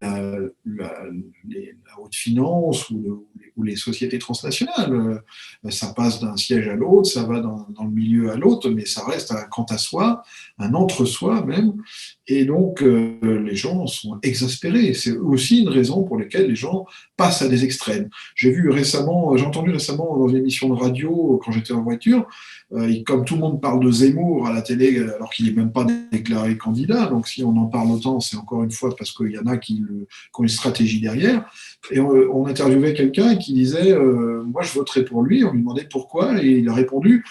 haute finance ou les sociétés transnationales. Ça passe d'un siège à l'autre, ça va dans le milieu à l'autre, mais ça reste un quant à soi, un entre-soi même. Et donc, les gens sont exaspérés. C'est aussi une raison pour laquelle les gens passent à des extrêmes. J'ai entendu récemment dans une émission de radio, quand j'étais en voiture, comme tout le monde parle de Zemmour à la télé, alors qu'il n'est même pas déclaré candidat, donc si on en parle autant, c'est encore une fois parce qu'il y en a qui ont une stratégie derrière. Et on interviewait quelqu'un qui disait moi, je voterai pour lui. On lui demandait pourquoi, et il a répondu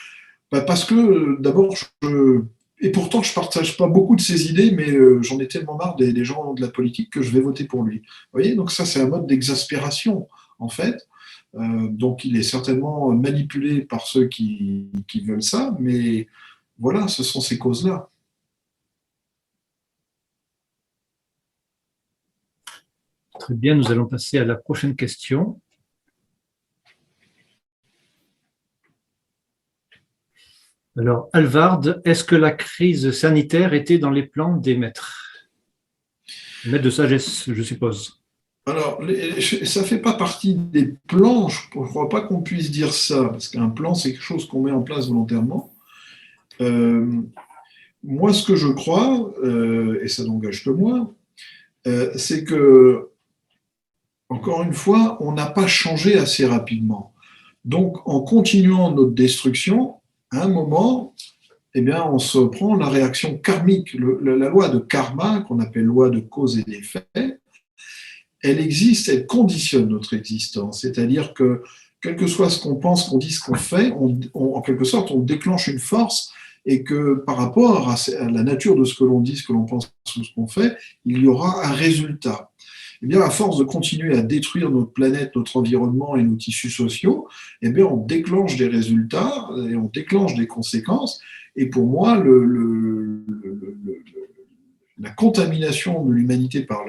parce que d'abord, et pourtant, je ne partage pas beaucoup de ses idées, mais j'en ai tellement marre des gens de la politique que je vais voter pour lui. Vous voyez, donc ça, c'est un mode d'exaspération, en fait. Donc, il est certainement manipulé par ceux qui veulent ça, mais voilà, ce sont ces causes-là. Très bien, nous allons passer à la prochaine question. Alors, Alvard, est-ce que la crise sanitaire était dans les plans des maîtres? Maître de sagesse, je suppose. Alors, ça ne fait pas partie des plans, je ne crois pas qu'on puisse dire ça, parce qu'un plan, c'est quelque chose qu'on met en place volontairement. Moi, ce que je crois, et ça n'engage que moi, c'est que, encore une fois, on n'a pas changé assez rapidement. Donc, en continuant notre destruction, à un moment, eh bien, on se prend la réaction karmique. La loi de karma, qu'on appelle loi de cause et d'effet, elle existe, elle conditionne notre existence. C'est-à-dire que, quel que soit ce qu'on pense, qu'on dit, ce qu'on fait, en quelque sorte, on déclenche une force et que par rapport à la nature de ce que l'on dit, ce que l'on pense ou ce qu'on fait, il y aura un résultat. Eh bien, à force de continuer à détruire notre planète, notre environnement et nos tissus sociaux, eh bien, on déclenche des résultats et on déclenche des conséquences. Et pour moi, la contamination de l'humanité par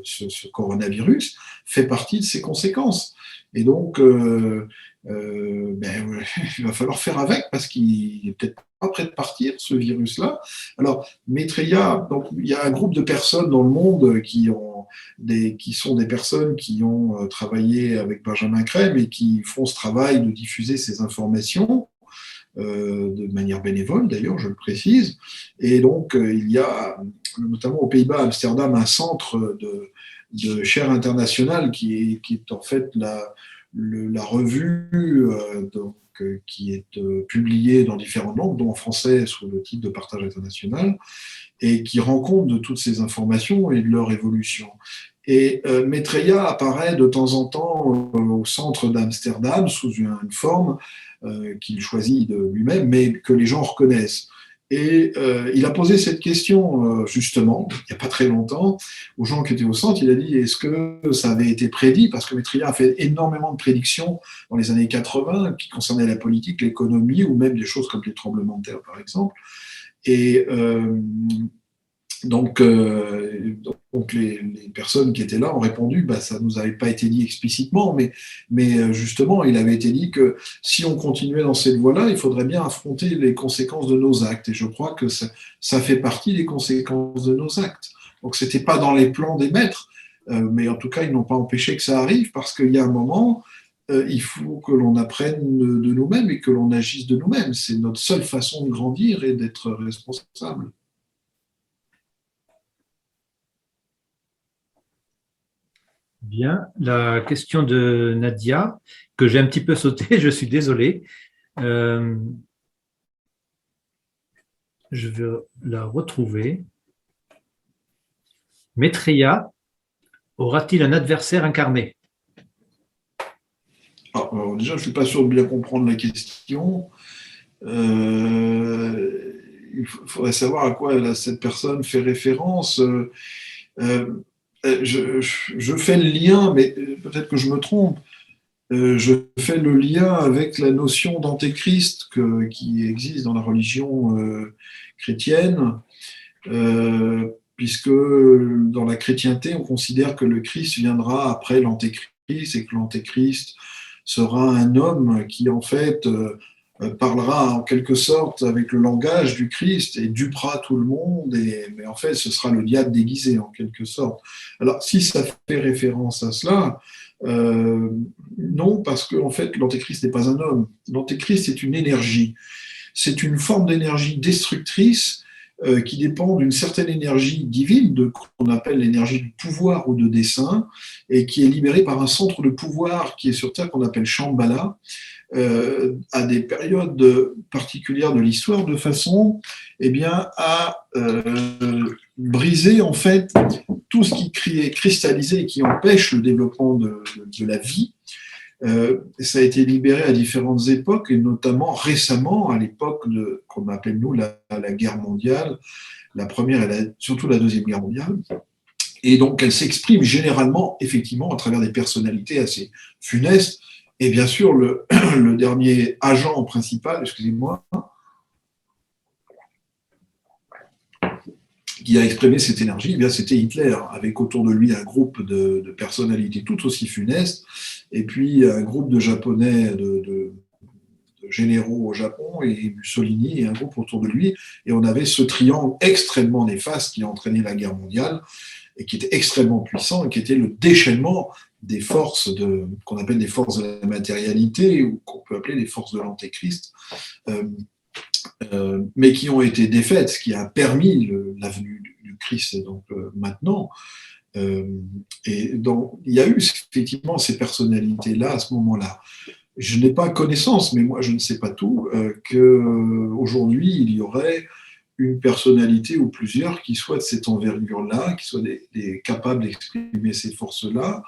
ce coronavirus fait partie de ces conséquences. Et donc, ben, il va falloir faire avec parce qu'il n'est peut-être pas prêt de partir, ce virus-là. Alors, Maitreya, donc, il y a un groupe de personnes dans le monde qui sont des personnes qui ont travaillé avec Benjamin Crème et qui font ce travail de diffuser ces informations. De manière bénévole d'ailleurs, je le précise. Et donc, il y a notamment aux Pays-Bas, à Amsterdam, un centre de chaire internationale qui est en fait la revue qui est publiée dans différentes langues, dont en français sous le titre de Partage international, et qui rend compte de toutes ces informations et de leur évolution. Et Maitreya apparaît de temps en temps au centre d'Amsterdam sous une forme qu'il choisit de lui-même, mais que les gens reconnaissent. Et il a posé cette question, justement, il n'y a pas très longtemps, aux gens qui étaient au centre. Il a dit, est-ce que ça avait été prédit? Parce que Maitreya a fait énormément de prédictions dans les années 80 qui concernaient la politique, l'économie, ou même des choses comme les tremblements de terre, par exemple. Et donc les personnes qui étaient là ont répondu, bah, ça ne nous avait pas été dit explicitement, mais justement, il avait été dit que si on continuait dans cette voie-là, il faudrait bien affronter les conséquences de nos actes. Et je crois que ça fait partie des conséquences de nos actes. Donc, ce n'était pas dans les plans des maîtres, mais en tout cas, ils n'ont pas empêché que ça arrive, parce qu'il y a un moment, il faut que l'on apprenne de nous-mêmes et que l'on agisse de nous-mêmes. C'est notre seule façon de grandir et d'être responsable. Bien, la question de Nadia, que j'ai un petit peu sautée, je suis désolé. Je vais la retrouver. Maitreya aura-t-il un adversaire incarné? Alors, déjà, je ne suis pas sûr de bien comprendre la question. Il faudrait savoir à quoi cette personne fait référence. Je fais le lien, mais peut-être que je me trompe. Je fais le lien avec la notion d'antéchrist qui existe dans la religion chrétienne, puisque dans la chrétienté, on considère que le Christ viendra après l'antéchrist et que l'antéchrist sera un homme qui, en fait, parlera en quelque sorte avec le langage du Christ et dupera tout le monde, mais en fait, ce sera le diable déguisé, en quelque sorte. Alors, si ça fait référence à cela, non, parce que en fait, l'antéchrist n'est pas un homme. L'antéchrist est une énergie. C'est une forme d'énergie destructrice qui dépend d'une certaine énergie divine, qu'on appelle l'énergie du pouvoir ou de dessein, et qui est libérée par un centre de pouvoir qui est sur Terre qu'on appelle Shambhala, à des périodes particulières de l'histoire, de façon à briser en fait tout ce qui est cristallisé et qui empêche le développement de la vie. Ça a été libéré à différentes époques, et notamment récemment, à l'époque qu'on appelle nous la guerre mondiale, la première et surtout la deuxième guerre mondiale. Et donc, elle s'exprime généralement, effectivement, à travers des personnalités assez funestes. Et bien sûr, le dernier agent principal, excusez-moi, qui a exprimé cette énergie, eh bien, c'était Hitler, avec autour de lui un groupe de personnalités tout aussi funestes, et puis un groupe de Japonais, de généraux au Japon, et Mussolini, et un groupe autour de lui. Et on avait ce triangle extrêmement néfaste qui a entraîné la guerre mondiale, et qui était extrêmement puissant, et qui était le déchaînement des forces qu'on appelle des forces de la matérialité, ou qu'on peut appeler les forces de l'antéchrist, mais qui ont été défaites, ce qui a permis la venue du Christ donc, maintenant. Et donc, il y a eu effectivement ces personnalités-là à ce moment-là. Je n'ai pas connaissance, mais moi je ne sais pas tout, qu'aujourd'hui il y aurait une personnalité ou plusieurs qui soient de cette envergure-là, qui soient capables d'exprimer ces forces-là.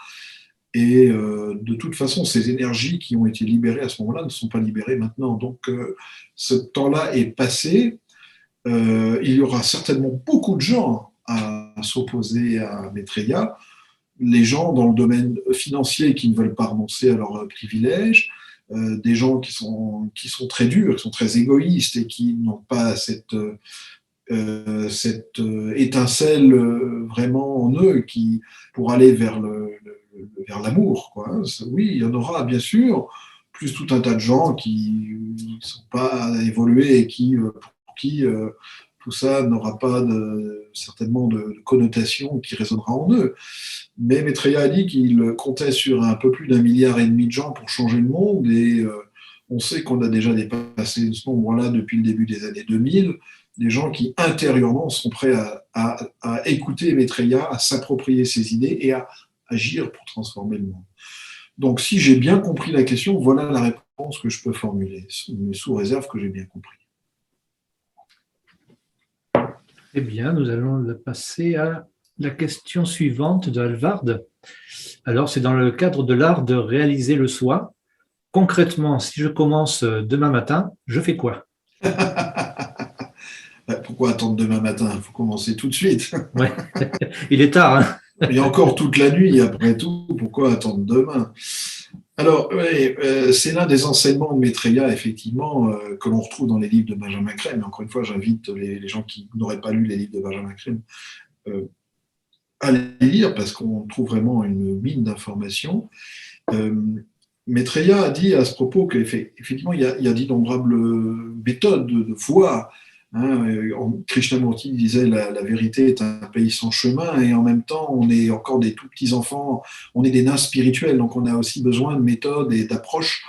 Et de toute façon, ces énergies qui ont été libérées à ce moment-là ne sont pas libérées maintenant. Donc, ce temps-là est passé. Il y aura certainement beaucoup de gens à s'opposer à Maitreya. Les gens dans le domaine financier qui ne veulent pas renoncer à leurs privilèges, des gens qui sont très durs, qui sont très égoïstes et qui n'ont pas cette étincelle vraiment en eux pour aller vers l'amour, quoi. Oui, il y en aura bien sûr plus tout un tas de gens qui ne sont pas évolués et pour qui tout ça n'aura pas certainement de connotation qui résonnera en eux. Mais Maitreya a dit qu'il comptait sur un peu plus d'1,5 milliard de gens pour changer le monde, et on sait qu'on a déjà dépassé ce nombre-là depuis le début des années 2000, des gens qui intérieurement sont prêts à écouter Maitreya, à s'approprier ses idées et à agir pour transformer le monde. Donc, si j'ai bien compris la question, voilà la réponse que je peux formuler, mais sous réserve que j'ai bien compris. Eh bien, nous allons passer à la question suivante de Alvard. Alors, c'est dans le cadre de l'art de réaliser le soi. Concrètement, si je commence demain matin, je fais quoi? Pourquoi attendre demain matin? Il faut commencer tout de suite. Ouais. Il est tard, hein. Il y a encore toute la nuit, après tout, pourquoi attendre demain? Alors, c'est l'un des enseignements de Maitreya, effectivement, que l'on retrouve dans les livres de Benjamin Crème. Encore une fois, j'invite les gens qui n'auraient pas lu les livres de Benjamin Crème à les lire, parce qu'on trouve vraiment une mine d'informations. Maitreya a dit à ce propos qu'effectivement, il y a d'innombrables méthodes de voie. Krishnamurti disait la vérité est un pays sans chemin, et en même temps on est encore des tout petits enfants, on est des nains spirituels, donc on a aussi besoin de méthodes et d'approches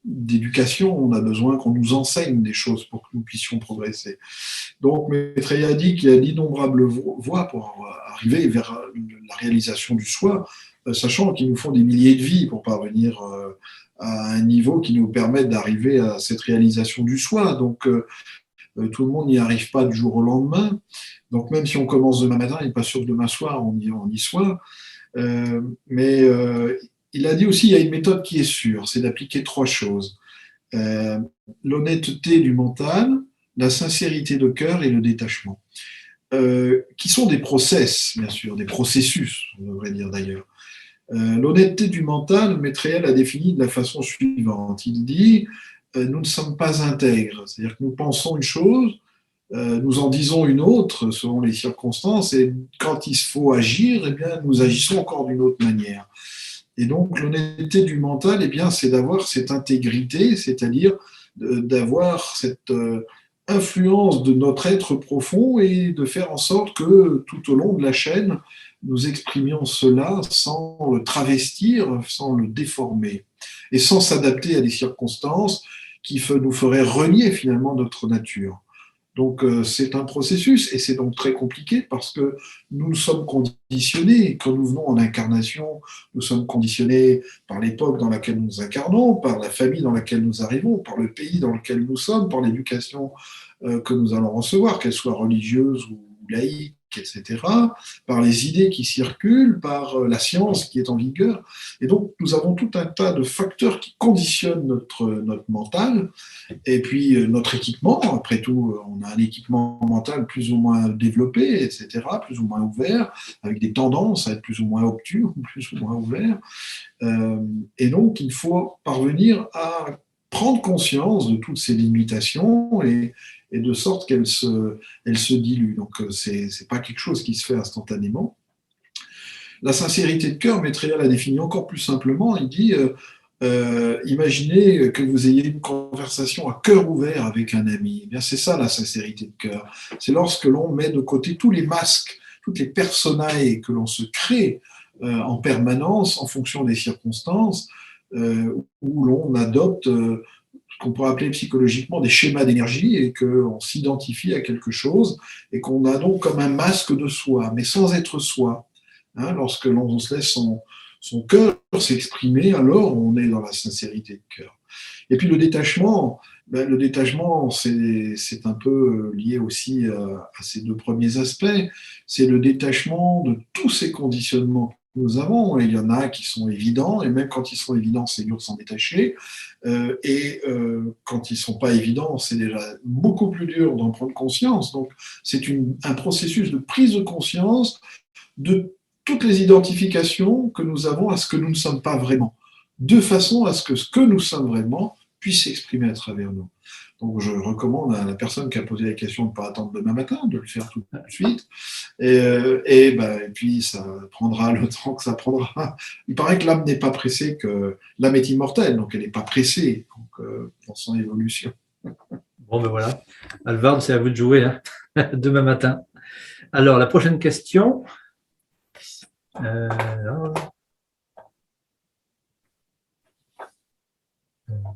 d'éducation, on a besoin qu'on nous enseigne des choses pour que nous puissions progresser. Donc Maitreya a dit qu'il y a d'innombrables voies pour arriver vers la réalisation du soi, sachant qu'il nous faut des milliers de vies pour parvenir à un niveau qui nous permette d'arriver à cette réalisation du soi. Donc tout le monde n'y arrive pas du jour au lendemain. Donc même si on commence demain matin, il n'est pas sûr que demain soir on y soit. Mais il a dit aussi, il y a une méthode qui est sûre, c'est d'appliquer 3 choses. L'honnêteté du mental, la sincérité de cœur et le détachement. Qui sont des process, bien sûr, des processus, on devrait dire d'ailleurs. L'honnêteté du mental, Maitreya l'a définie de la façon suivante. Il dit nous ne sommes pas intègres, c'est-à-dire que nous pensons une chose, nous en disons une autre selon les circonstances, et quand il faut agir, eh bien, nous agissons encore d'une autre manière. Et donc l'honnêteté du mental, eh bien, c'est d'avoir cette intégrité, c'est-à-dire d'avoir cette influence de notre être profond et de faire en sorte que tout au long de la chaîne, nous exprimions cela sans le travestir, sans le déformer, et sans s'adapter à des circonstances qui nous feraient renier finalement notre nature. Donc c'est un processus, et c'est donc très compliqué parce que nous sommes conditionnés. Quand nous venons en incarnation, nous sommes conditionnés par l'époque dans laquelle nous incarnons, par la famille dans laquelle nous arrivons, par le pays dans lequel nous sommes, par l'éducation que nous allons recevoir, qu'elle soit religieuse ou laïque, etc., par les idées qui circulent, par la science qui est en vigueur. Et donc, nous avons tout un tas de facteurs qui conditionnent notre mental, et puis notre équipement. Après tout, on a un équipement mental plus ou moins développé, etc., plus ou moins ouvert, avec des tendances à être plus ou moins obtus, ou plus ou moins ouvert. Et donc, il faut parvenir à prendre conscience de toutes ces limitations et de sorte qu'elles se diluent. Donc, c'est pas quelque chose qui se fait instantanément. La sincérité de cœur, Maitreya l'a définit encore plus simplement. Il dit imaginez que vous ayez une conversation à cœur ouvert avec un ami. Eh bien, c'est ça la sincérité de cœur. C'est lorsque l'on met de côté tous les masques, toutes les personae que l'on se crée en permanence en fonction des circonstances, où l'on adopte ce qu'on pourrait appeler psychologiquement des schémas d'énergie, et qu'on s'identifie à quelque chose et qu'on a donc comme un masque de soi, mais sans être soi. Lorsque l'on se laisse son cœur s'exprimer, alors on est dans la sincérité de cœur. Et puis le détachement, c'est un peu lié aussi à ces 2 premiers aspects. C'est le détachement de tous ces conditionnements que nous avons. Et il y en a qui sont évidents, et même quand ils sont évidents, c'est dur de s'en détacher. Quand ils ne sont pas évidents, c'est déjà beaucoup plus dur d'en prendre conscience. Donc c'est un processus de prise de conscience de toutes les identifications que nous avons à ce que nous ne sommes pas vraiment, de façon à ce que nous sommes vraiment puisse s'exprimer à travers nous. Donc, je recommande à la personne qui a posé la question de ne pas attendre demain matin, de le faire tout de suite. Et puis, ça prendra le temps que ça prendra. Il paraît que l'âme n'est pas pressée, que l'âme est immortelle, donc elle n'est pas pressée dans son évolution. Bon, ben voilà. Alvaro, c'est à vous de jouer hein, demain matin. Alors, la prochaine question.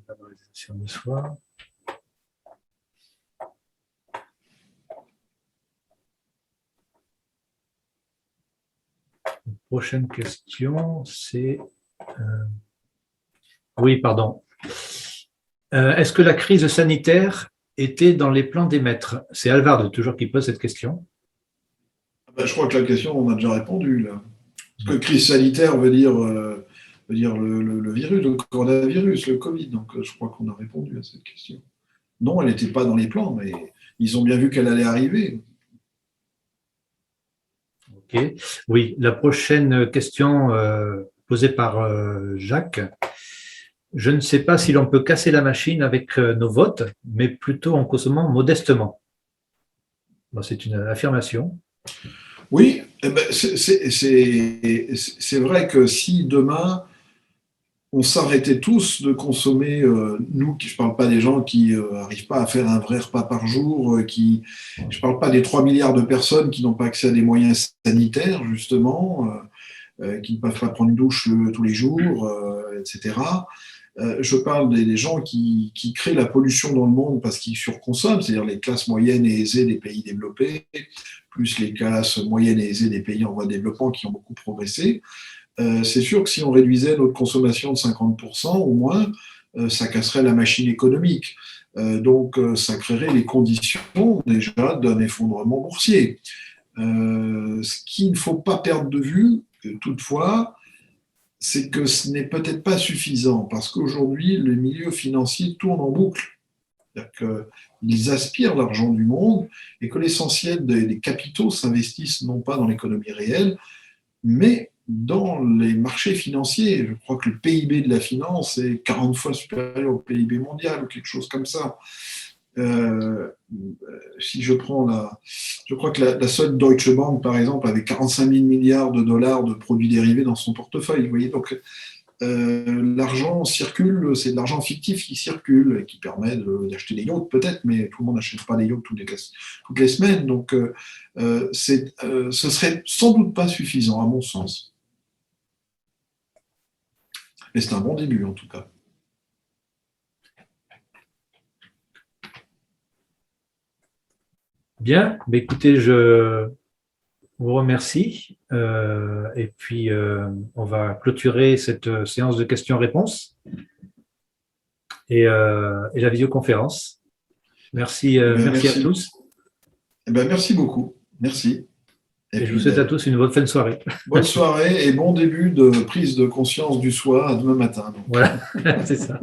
Valorisation de soi. La prochaine question, c'est... Oui, pardon. Est-ce que la crise sanitaire était dans les plans des maîtres? C'est Alvaro toujours qui pose cette question. Je crois que la question, on a déjà répondu là. Parce que crise sanitaire veut dire le virus, le coronavirus, le Covid. Donc je crois qu'on a répondu à cette question. Non, elle n'était pas dans les plans, mais ils ont bien vu qu'elle allait arriver. Ok. Oui, la prochaine question posée par Jacques. Je ne sais pas si l'on peut casser la machine avec nos votes, mais plutôt en consommant modestement. Bon, c'est une affirmation. Oui, c'est vrai que si demain on s'arrêtait tous de consommer, nous, je ne parle pas des gens qui n'arrivent pas à faire un vrai repas par jour, je ne parle pas des 3 milliards de personnes qui n'ont pas accès à des moyens sanitaires, justement, qui ne peuvent pas prendre une douche tous les jours, etc. Je parle des gens qui créent la pollution dans le monde parce qu'ils surconsomment, c'est-à-dire les classes moyennes et aisées des pays développés, plus les classes moyennes et aisées des pays en voie de développement qui ont beaucoup progressé. C'est sûr que si on réduisait notre consommation de 50% au moins, ça casserait la machine économique. Donc, ça créerait les conditions déjà d'un effondrement boursier. Ce qu'il ne faut pas perdre de vue, toutefois, c'est que ce n'est peut-être pas suffisant parce qu'aujourd'hui, le milieu financier tourne en boucle. C'est-à-dire qu'ils aspirent l'argent du monde et que l'essentiel des capitaux s'investissent non pas dans l'économie réelle, mais dans les marchés financiers. Je crois que le PIB de la finance est 40 fois supérieur au PIB mondial ou quelque chose comme ça. Si je crois que la seule Deutsche Bank, par exemple, avait 45 000 milliards de dollars de produits dérivés dans son portefeuille. Vous voyez, donc l'argent circule, c'est de l'argent fictif qui circule et qui permet d'acheter des yachts peut-être, mais tout le monde n'achète pas des yachts toutes les semaines. Donc, ce serait sans doute pas suffisant, à mon sens. Mais c'est un bon début, en tout cas. Bien, mais écoutez, je vous remercie. Et puis, on va clôturer cette séance de questions-réponses et la vidéoconférence. Merci, merci à tous. Merci beaucoup. Merci. Et je vous souhaite à tous une bonne fin de soirée. Bonne soirée et bon début de prise de conscience du soi à demain matin. Donc. Voilà, c'est ça.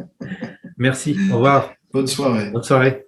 Merci. Au revoir. Bonne soirée. Bonne soirée.